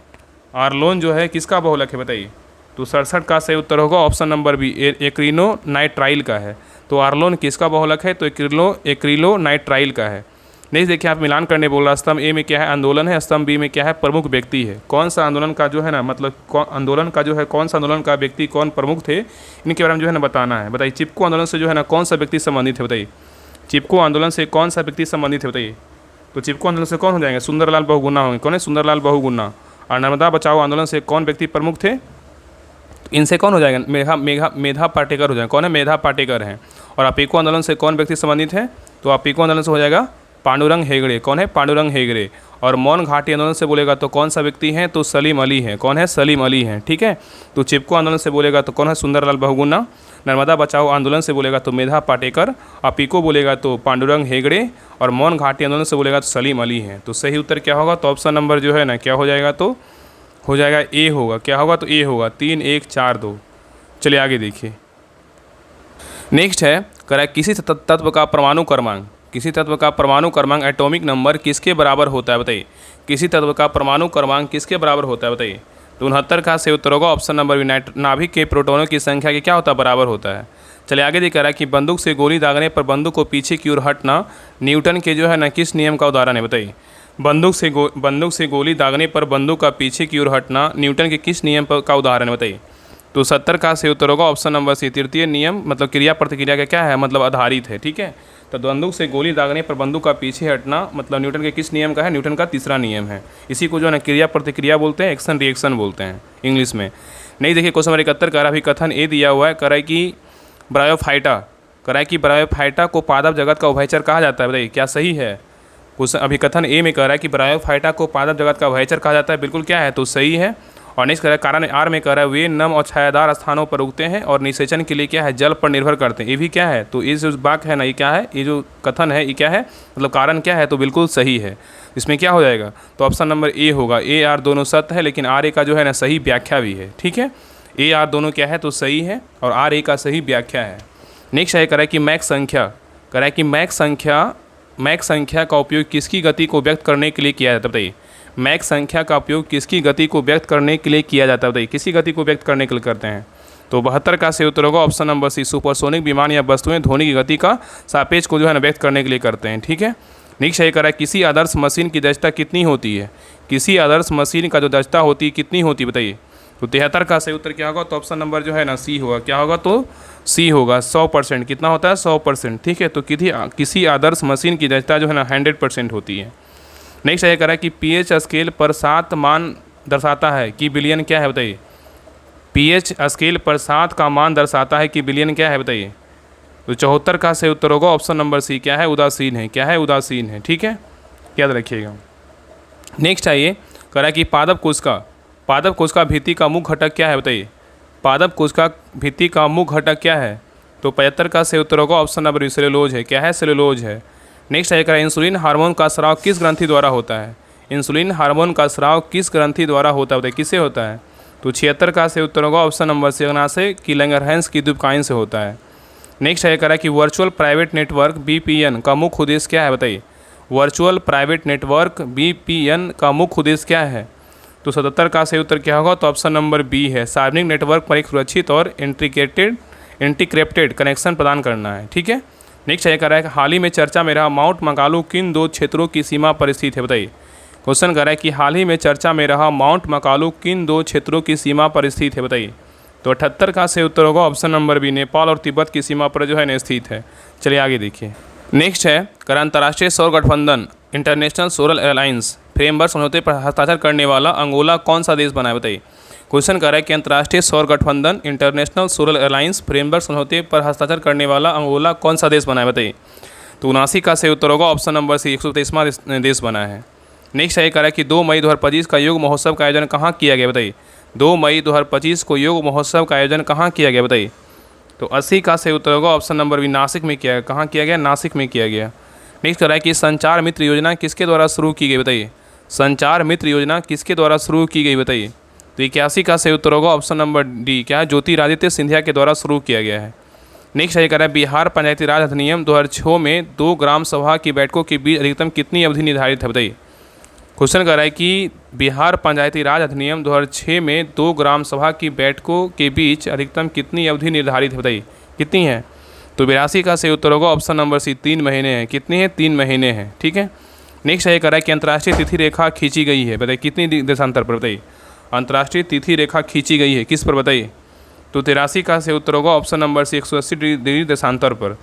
आर्लोन जो है किसका बहुलक है, बताइए। तो 67 का सही उत्तर होगा ऑप्शन नंबर बी, एक्रिलोनाइट्राइल का है। तो आर्लोन किसका बहुलक है, तो एक्रिलोनाइट्राइल का है। नहीं देखिए आप मिलान करने बोल रहा, स्तंभ ए में क्या है, आंदोलन है, स्तंभ बी में क्या है, प्रमुख व्यक्ति है। कौन सा आंदोलन का जो है ना मतलब आंदोलन का जो है कौन सा आंदोलन का व्यक्ति कौन प्रमुख थे, इनके बारे में जो है ना बताना है। बताइए चिपको आंदोलन से जो है ना कौन सा व्यक्ति संबंधित है, बताइए चिपको आंदोलन से कौन सा व्यक्ति संबंधित है, बताइए। तो चिपको आंदोलन से कौन हो जाएंगे, सुंदरलाल बहुगुणा होंगे। कौन है, सुंदरलाल बहुगुणा। और नर्मदा बचाओ आंदोलन से कौन व्यक्ति प्रमुख थे, इनसे कौन हो जाएगा, मेधा पाटेकर हो जाएगा। कौन है, मेधा पाटेकर हैं। और अपेको आंदोलन से कौन व्यक्ति संबंधित है, तो अपेको आंदोलन से हो जाएगा पांडुरंग हेगड़े। कौन है, पांडुरंग हेगड़े। और मौन घाटी आंदोलन से बोलेगा तो कौन सा व्यक्ति है, तो सलीम अली है। कौन है, सलीम अली हैं। ठीक है, तो चिपको आंदोलन से बोलेगा तो कौन है, सुंदरलाल बहुगुणा। नर्मदा बचाओ आंदोलन से बोलेगा तो मेधा पाटेकर। अपिको बोलेगा तो पांडुरंग हेगड़े। और मौन घाटी आंदोलन से बोलेगा तो सलीम अली हैं। तो सही उत्तर क्या होगा, तो ऑप्शन नंबर जो है ना क्या हो जाएगा, तो हो जाएगा ए होगा। क्या होगा, तो ए होगा। 3 1 4 2। चलिए आगे देखिए नेक्स्ट है करें किसी तत्व का परमाणु क्रमांक, किसी तत्व का परमाणु क्रमांक एटॉमिक नंबर किसके बराबर होता है, बताइए किसी तत्व का परमाणु क्रमांक किसके बराबर होता है, बताइए। तो 69 का सही उत्तर होगा ऑप्शन नंबर बी, नाभिक के प्रोटॉनों की संख्या के क्या होता है, बराबर होता है। चलिए आगे दिखा रहा है कि बंदूक से गोली दागने पर बंदूक को पीछे की ओर हटना न्यूटन के जो है ना किस नियम का उदाहरण है, बताइए। बंदूक से गोली दागने पर बंदूक का पीछे की ओर हटना न्यूटन के किस नियम का उदाहरण है, बताइए। तो 70 का सही उत्तर होगा ऑप्शन नंबर सी, तृतीय नियम, मतलब क्रिया प्रतिक्रिया का क्या है, मतलब आधारित है। ठीक है, तो बंदूक से गोली दागने पर बंदूक का पीछे हटना मतलब न्यूटन के किस नियम का है, न्यूटन का तीसरा नियम है। इसी को जो है ना क्रिया प्रतिक्रिया बोलते हैं, एक्शन रिएक्शन बोलते हैं इंग्लिश में। नहीं देखिए क्वेश्चन नंबर 71 का अभिकथन ए दिया हुआ है, कराई की ब्रायोफाइटा को पादप जगत का उभयचर कहा जाता है, बताइए क्या सही है। क्वेश्चन अभिकथन ए में कह रहा है कि ब्रायोफाइटा को पादप जगत का उभयचर कहा जाता है, बिल्कुल क्या है, तो सही है। और नेक्स्ट कह रहा है कारण आर में कह रहा है वे नम और छायादार स्थानों पर उगते हैं और निषेचन के लिए क्या है, जल पर निर्भर करते हैं। ये भी क्या है, तो ये जो वाक्य है ना, ये क्या है, ये जो कथन है ये क्या है, मतलब कारण क्या है, तो बिल्कुल सही है। इसमें क्या हो जाएगा, तो ऑप्शन नंबर ए होगा। ए आर दोनों सत्य है, लेकिन आर ए का जो है ना सही व्याख्या भी है। ठीक है, ए आर दोनों क्या है, तो सही है, और आर ए का सही व्याख्या है। नेक्स्ट है कह रहा है कि मैक संख्या का उपयोग किसकी गति को व्यक्त करने के लिए किया जाता है, बताइए। मैक संख्या का उपयोग किसकी गति को व्यक्त करने के लिए किया जाता है, बताइए किसी गति को व्यक्त करने के लिए करते हैं। तो 72 का सही उत्तर होगा ऑप्शन नंबर सी, सुपरसोनिक विमान या वस्तुएं ध्वनि की गति का सापेक्ष को जो है ना व्यक्त करने के लिए करते हैं। ठीक है, नेक्स्ट है कह रहा है किसी आदर्श मशीन की दक्षता कितनी होती है, किसी आदर्श मशीन का जो दक्षता होती है कितनी होती है, बताइए। तो 73 का सही उत्तर क्या होगा, तो ऑप्शन नंबर जो है ना सी होगा। क्या होगा, तो सी होगा। 100%। कितना होता है, 100%। ठीक है, तो किसी आदर्श मशीन की दक्षता जो है ना 100% होती है। नेक्स्ट ये कह रहा है कि पीएच स्केल पर 7 मान दर्शाता है कि बिलियन क्या है, बताइए। पीएच स्केल पर 7 का मान दर्शाता है कि बिलियन क्या है, बताइए। तो 74 का सही उत्तर होगा ऑप्शन नंबर सी, क्या है, उदासीन है। क्या है, उदासीन है। ठीक है, याद रखिएगा। नेक्स्ट है ये करा कि पादप कोश का भित्ति का मुख्य घटक क्या है बताइए। पादप कोश का भित्ति का मुख्य घटक क्या है? तो 75 का सही उत्तर होगा ऑप्शन नंबर बी सेलुलोज है। क्या है? सेलुलोज है। नेक्स्ट है करा इंसुलिन हार्मोन का स्राव किस ग्रंथि द्वारा होता है? इंसुलिन हार्मोन का स्राव किस ग्रंथि द्वारा होता है बताइए, किससे होता है? तो 76 का सही उत्तर होगा ऑप्शन नंबर सी अग्नाशय की लैंगरहैंस की द्वीपकाइन से होता है। नेक्स्ट है करा कि वर्चुअल प्राइवेट नेटवर्क बीपीएन का मुख्य उद्देश्य क्या है बताइए। वर्चुअल प्राइवेट नेटवर्क बीपीएन का मुख्य उद्देश्य क्या है? तो 77 का सही उत्तर क्या होगा? तो ऑप्शन नंबर बी है, सार्वजनिक नेटवर्क पर एक सुरक्षित और इंटीक्रिप्टेड कनेक्शन प्रदान करना है। ठीक है। नेक्स्ट है करा है कि हाल ही में चर्चा में रहा माउंट मकालू किन दो क्षेत्रों की सीमा पर स्थित है बताइए। क्वेश्चन कर रहा है कि हाल ही में चर्चा में रहा माउंट मकालू किन दो क्षेत्रों की सीमा पर स्थित है बताइए। तो 78 का सही उत्तर होगा ऑप्शन नंबर बी, नेपाल और तिब्बत की सीमा पर जो है न स्थित है। चलिए आगे देखिए। नेक्स्ट है कर अंतर्राष्ट्रीय सौर गठबंधन इंटरनेशनल सोलर एलायंस फ्रेमवर्क समझौते पर हस्ताक्षर करने वाला अंगोला कौन सा देश बना है बताइए। क्वेश्चन कर रहा है कि अंतर्राष्ट्रीय सौर गठबंधन इंटरनेशनल सोलर एलायंस फ्रेमवर्क समझौते पर हस्ताक्षर करने वाला अंगोला कौन सा देश बना है बताइए। तो 79 का सही उत्तर होगा ऑप्शन नंबर सी, 123वां देश बना है। नेक्स्ट है कह रहा है कि 2 मई 2025 का योग महोत्सव का आयोजन कहाँ किया गया बताइए। 2 मई 2025 को योग महोत्सव का आयोजन कहाँ किया गया बताइए। तो 80 का सही उत्तर होगा ऑप्शन नंबर बी, नासिक में किया गया। कहाँ किया गया? नासिक में किया गया। नेक्स्ट कह रहा है कि संचार मित्र योजना किसके द्वारा शुरू की गई बताइए। संचार मित्र योजना किसके द्वारा शुरू की गई बताइए। तो 81 का सही उत्तर होगा ऑप्शन नंबर डी, क्या है? ज्योतिरादित्य सिंधिया के द्वारा शुरू किया गया है। नेक्स्ट है कह रहा है बिहार पंचायती राज अधिनियम 2006 में 2 ग्राम सभा की बैठकों के बीच अधिकतम कितनी अवधि निर्धारित है बताइए। क्वेश्चन कर रहा है कि बिहार पंचायती राज अधिनियम 2006 में 2 ग्राम सभा की बैठकों के बीच अधिकतम कितनी अवधि निर्धारित है बताइए, कितनी है? तो 82 का सही उत्तर होगा ऑप्शन नंबर सी, 3 महीने हैं। कितनी है? 3 महीने हैं। ठीक है। नेक्स्ट है कह रहा है कि अंतर्राष्ट्रीय तिथि रेखा खींची गई है बताइए, कितनी देशांतर पर बताइए। अंतर्राष्ट्रीय तिथि रेखा खींची गई है किस पर बताइए। तो 83 का सही उत्तर होगा ऑप्शन नंबर सी, 180 डिग्री देशांतर पर।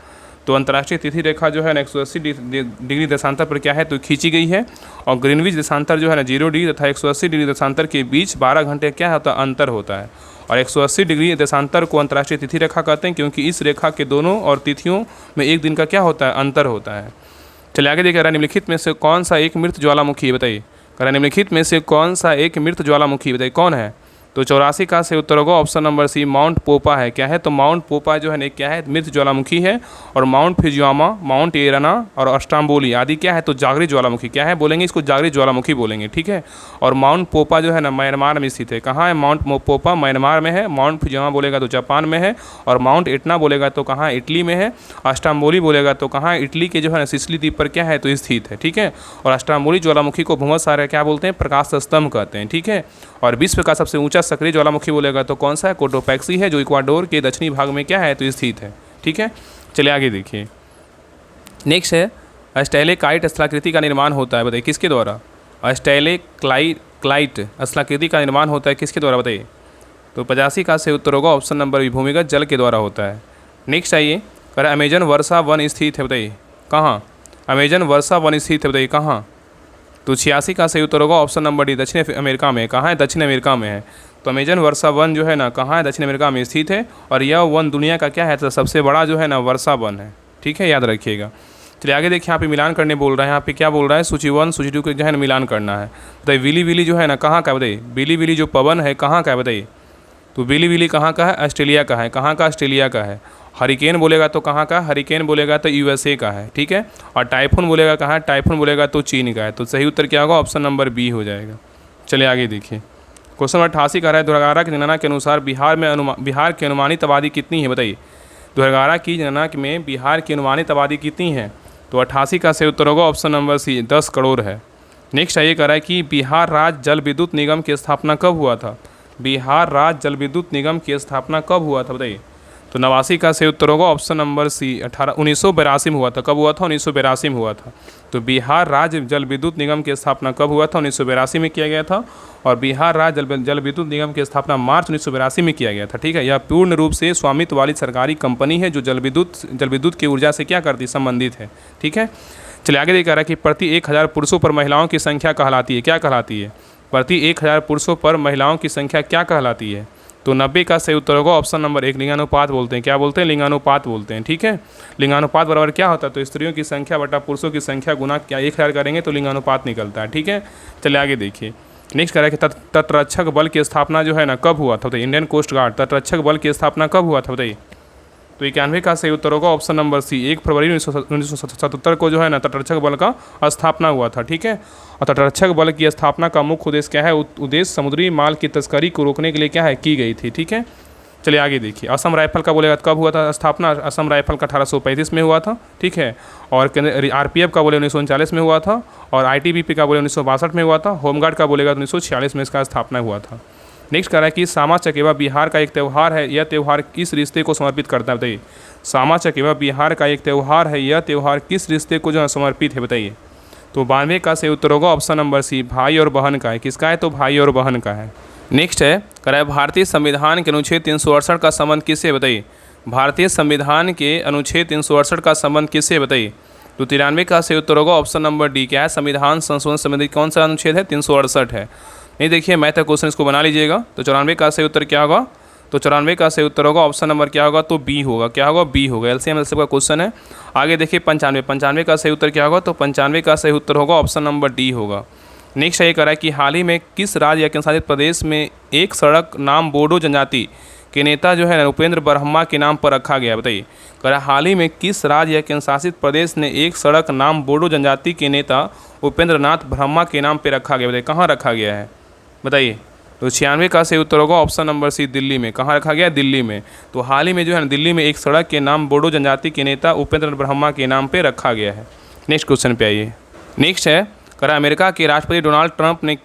तो अंतर्राष्ट्रीय तिथि रेखा जो है ना 180 डिग्री देशांतर पर क्या है? तो खींची गई है। और ग्रीनविच देशांतर जो है ना 0 डिग्री तथा 180 डिग्री देशांतर के बीच 12 घंटे क्या होता है? अंतर होता है। और 180 डिग्री देशांतर को अंतर्राष्ट्रीय तिथि रेखा कहते हैं क्योंकि इस रेखा के दोनों और तिथियों में एक दिन का क्या होता है? अंतर होता है। चलिए आगे देखिए। निम्नलिखित में से कौन सा एक मृत ज्वालामुखी है बताइए। कह रहा निम्नलिखित में से कौन सा एक मृत ज्वालामुखी बताइए, कौन है? तो 84 का सही उत्तर होगा ऑप्शन नंबर सी, माउंट पोपा है। क्या है? तो माउंट पोपा जो है ना क्या है? मृत ज्वालामुखी है। और माउंट फिजुआमा, माउंट एराना और अस्टाम्बोली आदि क्या है? तो जागृत ज्वालामुखी। क्या है बोलेंगे? इसको जागृत ज्वालामुखी बोलेंगे। ठीक है। और माउंट पोपा जो है ना म्यांमार में स्थित है। कहाँ है? माउंट पोपा म्यांमार में है। माउंट फिजुआमा बोलेगा तो जापान में है। और माउंट एटना बोलेगा तो कहाँ? इटली में है। अस्टाम्बोली बोलेगा तो कहाँ? इटली के जो है ना सिसिली द्वीप पर क्या है? तो स्थित है। ठीक है। और अस्टाम्बोली ज्वालामुखी को भूमध्य सागर क्या बोलते हैं? प्रकाश स्तंभ कहते हैं। ठीक है। और विश्व का सबसे ऊंचा सक्रिय ज्वालामुखी बोलेगा तो कौन सा है? कोटोपैक्सी है, जो इक्वाडोर के दक्षिणी भाग में क्या है? तो स्थित है। ठीक है। चलिए आगे देखिए। नेक्स्ट है स्टेलेकाइट स्थलाकृति का निर्माण होता है बताइए, किसके द्वारा? स्टेलेक्लाइट स्थलाकृति का निर्माण होता है किसके द्वारा बताइए। तो 85 का सही उत्तर होगा ऑप्शन नंबर बी, भूमिगत जल के द्वारा होता है। नेक्स्ट आइए। कह रहा अमेजन वर्षा वन स्थित है बताइए, कहाँ? अमेजन वर्षा वन स्थित है बताइए, कहाँ? तो 86 का सही उत्तर होगा ऑप्शन नंबर डी, दक्षिण अमेरिका में। कहाँ है? दक्षिण अमेरिका में है। तो अमेजन वर्षा वन जो है ना कहाँ है? दक्षिण अमेरिका में स्थित है। और यह वन दुनिया का क्या है? तो सबसे बड़ा जो है ना वर्षा वन है। ठीक है, याद रखिएगा। चलिए आगे देखिए। यहाँ पे मिलान करने बोल रहा है। यहाँ पे क्या बोल रहा है? सूची 1 सूची 2 के जो है ना मिलान करना है। बताइए विली विली जो है ना कहाँ का बताइए। विली विली जो पवन है कहाँ का है बताइए। तो विली विली कहाँ का है? ऑस्ट्रेलिया का है। कहाँ का? ऑस्ट्रेलिया का है। हरिकेन बोलेगा तो कहाँ का? हरिकेन बोलेगा तो यूएसए का है। ठीक है। और टाइफून बोलेगा कहाँ? टाइफून बोलेगा तो चीन का है। तो सही उत्तर क्या होगा? ऑप्शन नंबर बी हो जाएगा। चलिए आगे देखिए। क्वेश्चन नंबर 88 का है दुर्गारा की जनगणना के अनुसार बिहार की अनुमानित आबादी कितनी है बताइए। दुर्गारा की जनगणना में बिहार की अनुमानित आबादी कितनी है? तो 88 का सही उत्तर होगा ऑप्शन नंबर सी, 10 करोड़ है। नेक्स्ट ये कह रहा है कि बिहार राज्य जल विद्युत निगम की स्थापना कब हुआ था? बिहार राज्य जल विद्युत निगम की स्थापना कब हुआ था बताइए। तो 89 का सही उत्तर होगा ऑप्शन नंबर सी, 1982 में हुआ था। कब हुआ था? 1982 में हुआ था। तो बिहार राज्य जल विद्युत निगम की स्थापना कब हुआ था? 1982 में किया गया था। और बिहार राज्य जल विद्युत निगम की स्थापना मार्च 1982 में किया गया था। ठीक है। यह पूर्ण रूप से स्वामित्व वाली सरकारी कंपनी है जो जल विद्युत की ऊर्जा से क्या करती? संबंधित है। ठीक है। चलिए आगे देखा रहा है कि प्रति 1000 पुरुषों पर महिलाओं की संख्या कहलाती है, क्या कहलाती है? प्रति 1000 पुरुषों पर महिलाओं की संख्या क्या कहलाती है? तो 90 का सही उत्तर होगा ऑप्शन नंबर 1, लिंगानुपात बोलते हैं। क्या बोलते हैं? लिंगानुपात बोलते हैं। ठीक है, लिंगानुपात बराबर क्या होता है? तो स्त्रियों की संख्या बटा पुरुषों की संख्या गुना क्या 1000 करेंगे तो लिंगानुपात निकलता है। ठीक है, चलिए आगे देखिए। नेक्स्ट कह रहा है कि तटरक्षक बल की स्थापना जो है ना कब हुआ था? बताइए, इंडियन कोस्ट गार्ड तटरक्षक बल की स्थापना कब हुआ था? बताइए। तो 91 का सही उत्तर होगा ऑप्शन नंबर सी, 1 फरवरी 1977 को जो है ना तटरक्षक बल का स्थापना हुआ था। ठीक है, और तटरक्षक बल की स्थापना का मुख्य उद्देश्य क्या है? उद्देश्य समुद्री माल की तस्करी को रोकने के लिए क्या है की गई थी। ठीक है, चलिए आगे देखिए। असम राइफल का बोलेगा कब हुआ था स्थापना? असम राइफल का 1835 में हुआ था। ठीक है, और RPF का बोले 1939 में हुआ था, और ITBP का बोले 1962 में हुआ था, होमगार्ड का बोलेगा तो 1946 में इसका स्थापना हुआ था। नेक्स्ट कह रहा है कि सामा चकेवा बिहार का एक त्यौहार है, यह त्यौहार किस रिश्ते को समर्पित करता है? बताइए, सामा चकेवा बिहार का एक त्यौहार है, यह त्यौहार किस रिश्ते को जो है समर्पित है? बताइए। तो 92 का सही उत्तर होगा ऑप्शन नंबर सी, भाई और बहन का है। किसका है? तो भाई और बहन का है। नेक्स्ट है कह रहा है भारतीय संविधान के अनुच्छेद 368 का संबंध किससे? बताइए, भारतीय संविधान के अनुच्छेद 368 का संबंध किससे? बताइए। तो 93 का सही उत्तर होगा ऑप्शन नंबर डी। क्या है? संविधान संशोधन संबंधी कौन सा अनुच्छेद है? 368 है। नहीं देखिए, मैथ का क्वेश्चन इसको बना लीजिएगा। तो 94 का सही उत्तर क्या होगा? तो 94 का सही उत्तर होगा ऑप्शन नंबर क्या होगा? तो बी होगा। क्या होगा? बी होगा। LCM का क्वेश्चन है। आगे देखिए 95 का सही उत्तर क्या होगा? तो 95 का सही उत्तर होगा ऑप्शन नंबर डी होगा। नेक्स्ट ये कह रहा है कि हाल ही में किस राज्य या केंद्रशासित प्रदेश में एक सड़क नाम बोडो जनजाति के नेता जो है उपेंद्र ब्रह्मा के नाम पर रखा गया? बताइए, कह रहा है हाल ही में किस राज्य या केंद्रशासित प्रदेश ने एक सड़क नाम बोडो जनजाति के नेता उपेंद्र नाथ ब्रह्मा के नाम पर रखा गया? बताइए, कहाँ रखा गया है? बताइए। तो 96 का सही उत्तर होगा ऑप्शन नंबर सी, दिल्ली में। कहाँ रखा गया? दिल्ली में। तो हाल ही में जो है दिल्ली में एक सड़क के नाम बोडो जनजाति के नेता उपेंद्र ब्रह्मा के नाम पे रखा गया है। नेक्स्ट क्वेश्चन पे आइए। नेक्स्ट है कह रहा अमेरिका के राष्ट्रपति डोनाल्ड ट्रंप ने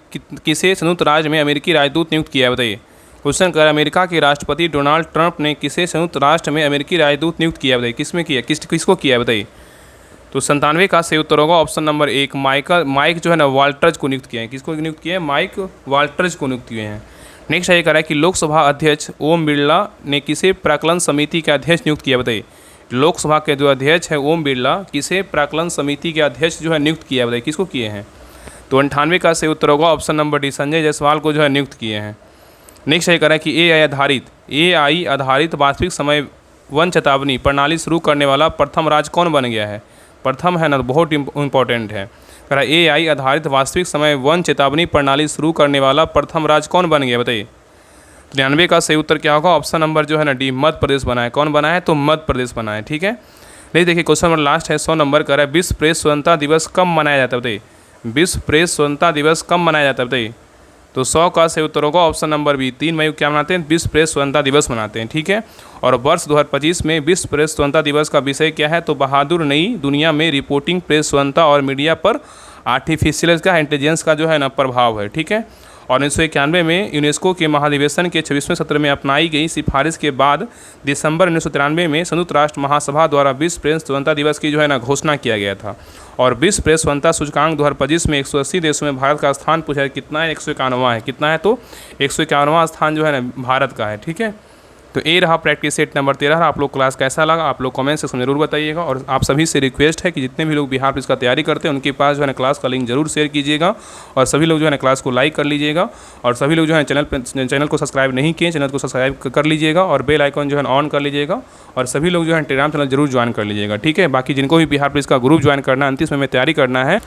किसे संयुक्त राज्य में अमेरिकी राजदूत नियुक्त किया है? बताइए। क्वेश्चन कह रहा अमेरिका के राष्ट्रपति डोनाल्ड ट्रंप ने किसे संयुक्त राष्ट्र में अमेरिकी राजदूत नियुक्त किया? बताइए, किसमें किया? किसको किया है? बताइए। तो 97 का सही उत्तर होगा ऑप्शन नंबर 1, माइक जो है ना वाल्टर्ज को नियुक्त किया है। किसको नियुक्त किया है? माइक वाल्टर्ज को नियुक्त किए हैं। नेक्स्ट ये कह रहा है कि लोकसभा अध्यक्ष ओम बिरला ने किसे प्राक्कलन समिति के अध्यक्ष नियुक्त किया? बताइए, लोकसभा के जो अध्यक्ष है ओम बिरला किसे प्राक्कलन समिति के अध्यक्ष जो है नियुक्त किया है? बताइए, किसको किए हैं? तो 98 का सही उत्तर होगा option number D, Sanjay Jaiswal को जो है नियुक्त किए हैं। नेक्स्ट ये कह रहा है कि AI आधारित वास्तविक समय वन चेतावनी प्रणाली शुरू करने वाला प्रथम राज्य कौन बन गया है? प्रथम है ना, बहुत इंपॉर्टेंट है। कह रहा है AI आधारित वास्तविक समय वन चेतावनी प्रणाली शुरू करने वाला प्रथम राज्य कौन बन गया? बताइए। 93 का सही उत्तर क्या होगा? ऑप्शन नंबर जो है ना डी, मध्य प्रदेश बना है। कौन बना है? तो मध्य प्रदेश बना है। ठीक है, नहीं देखिए क्वेश्चन नंबर लास्ट है 100 नंबर। कह रहा है विश्व प्रेस स्वतंत्रता दिवस कब मनाया जाता है? बताइए, विश्व प्रेस स्वतंत्रता दिवस कब मनाया जाता है? बताइए। तो 100 का सही उत्तर होगा ऑप्शन नंबर बी, 3 मई को क्या मनाते हैं? विश्व प्रेस स्वतंत्रता दिवस मनाते हैं। ठीक है, और वर्ष 2025 में विश्व प्रेस स्वतंत्रता दिवस का विषय क्या है? तो बहादुर नई दुनिया में रिपोर्टिंग, प्रेस स्वतंत्रता और मीडिया पर आर्टिफिशियल का इंटेलिजेंस का जो है ना प्रभाव है। ठीक है, और 1991 में यूनेस्को के महाधिवेशन के 26वें सत्र में अपनाई गई सिफारिश के बाद दिसंबर 1993 में संयुक्त राष्ट्र महासभा द्वारा विश्व प्रेस स्वतंत्रता दिवस की जो है ना घोषणा किया गया था। और विश्व प्रेस स्वतंत्रता सूचकांक 2025 में 180 देशों में भारत का स्थान पूछा है। कितना है? 151वां है। कितना है? तो 151वां स्थान जो है ना भारत का है। ठीक है, तो ये रहा प्रैक्टिस सेट नंबर 13। आप लोग क्लास कैसा लगा आप लोग कमेंट सेक्शन में जरूर बताइएगा। और आप सभी से रिक्वेस्ट है कि जितने भी लोग बिहार पुलिस का तैयारी करते हैं उनके पास जो है ना क्लास का लिंक जरूर शेयर कीजिएगा। और सभी लोग जो है ना क्लास को लाइक कर लीजिएगा। और सभी लोग जो है चैनल को सब्सक्राइब नहीं किए, चैनल को सब्सक्राइब कर लीजिएगा और बेल आइकन जो है ऑन कर लीजिएगा। और सभी लोग जो है टेलीग्राम चैनल जरूर ज्वाइन कर लीजिएगा। ठीक है, बाकी जिनको भी बिहार पुलिस का ग्रुप ज्वाइन करना है, 29 में तैयारी करना है,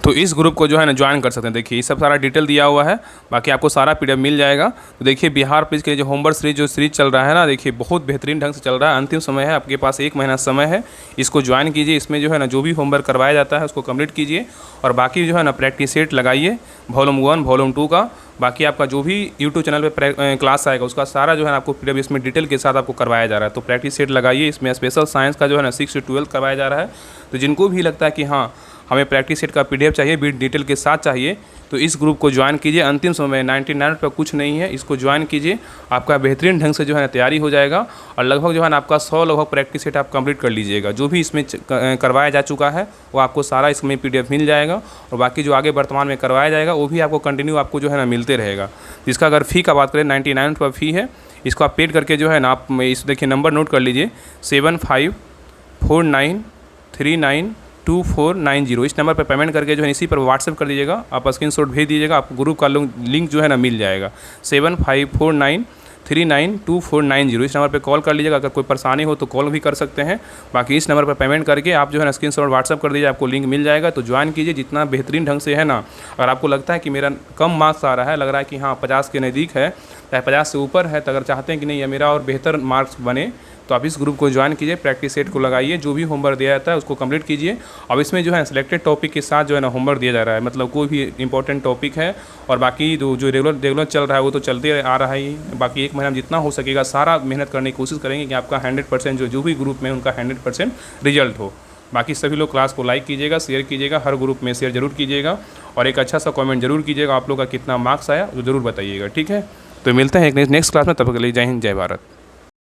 तो इस ग्रुप को जो है ना ज्वाइन कर सकते हैं। देखिए ये सब सारा डिटेल दिया हुआ है, बाकी आपको सारा PDF मिल जाएगा। तो देखिए बिहार पुलिस के जो होमवर्क सीरीज चल रहा है ना, देखिए बहुत बेहतरीन ढंग से चल रहा है। अंतिम समय है, आपके पास 1 महीना समय है, इसको ज्वाइन कीजिए। इसमें जो है ना जो भी होमवर्क करवाया जाता है उसको कंप्लीट कीजिए। और बाकी जो है ना प्रैक्टिस सेट लगाइए वॉल्यूम 1 वॉल्यूम 2 का। बाकी आपका जो भी यूट्यूब चैनल पे क्लास आएगा उसका सारा जो है आपको PDF इसमें डिटेल के साथ आपको करवाया जा रहा है। तो प्रैक्टिस सेट लगाइए। इसमें स्पेशल साइंस का जो है ना 6 से 12 करवाया जा रहा है। तो जिनको भी लगता है कि हाँ हमें प्रैक्टिस सेट का PDF चाहिए, भी डिटेल के साथ चाहिए, तो इस ग्रुप को ज्वाइन कीजिए। अंतिम समय 99 पर कुछ नहीं है, इसको ज्वाइन कीजिए। आपका बेहतरीन ढंग से जो है ना तैयारी हो जाएगा। और लगभग जो है ना आपका 100 लगभग प्रैक्टिस सेट आप कंप्लीट कर लीजिएगा। जो भी इसमें करवाया जा चुका है वो आपको सारा इसमें PDF मिल जाएगा। और बाकी जो आगे वर्तमान में करवाया जाएगा वो भी आपको कंटिन्यू आपको जो है ना मिलते रहेगा। जिसका अगर फ़ी का बात करें 99 पर फ़ी है। इसको आप पेड करके जो है ना आप इस देखिए नंबर नोट कर लीजिए 7549392490। इस नंबर पर पेमेंट करके जो है इसी पर व्हाट्सएप कर दीजिएगा। आप स्क्रीनशॉट भेज दीजिएगा, आपको ग्रुप का लिंक जो है ना मिल जाएगा। 392490। इस नंबर पे कॉल कर लीजिएगा। अगर कोई परेशानी हो तो कॉल भी कर सकते हैं। बाकी इस नंबर पर पेमेंट करके आप जो है ना स्क्रीनशॉट व्हाट्सअप कर दीजिए, आपको लिंक मिल जाएगा। तो ज्वाइन कीजिए जितना बेहतरीन ढंग से है ना। अगर आपको लगता है कि मेरा कम मार्क्स आ रहा है, लग रहा है कि हाँ 50 के नज़दीक है, चाहे 50 से ऊपर है, तो अगर चाहते हैं कि नहीं ये मेरा और बेहतर मार्क्स बने, तो आप इस ग्रुप को ज्वाइन कीजिए, प्रैक्टिस सेट को लगाइए, जो भी होमवर्क दिया जाता है उसको कंप्लीट कीजिए। अब इसमें जो है सिलेक्टेड टॉपिक के साथ जो है ना होमवर्क दिया जा रहा है, मतलब कोई भी इंपॉर्टेंट टॉपिक है, और बाकी जो रेगुलर चल रहा है वो तो चलते आ रहा ही। बाकी एक महीना में जितना हो सकेगा सारा मेहनत करने की कोशिश करेंगे कि आपका 100% जो भी ग्रुप में उनका 100% रिजल्ट हो। बाकी सभी लोग क्लास को लाइक कीजिएगा, शेयर कीजिएगा, हर ग्रुप में शेयर जरूर कीजिएगा, और एक अच्छा सा कमेंट जरूर कीजिएगा। आप लोग का कितना मार्क्स आया वो जरूर बताइएगा, ठीक है। तो मिलते हैं एक नेक्स्ट क्लास में, तब तक के लिए जय हिंद, जय भारत।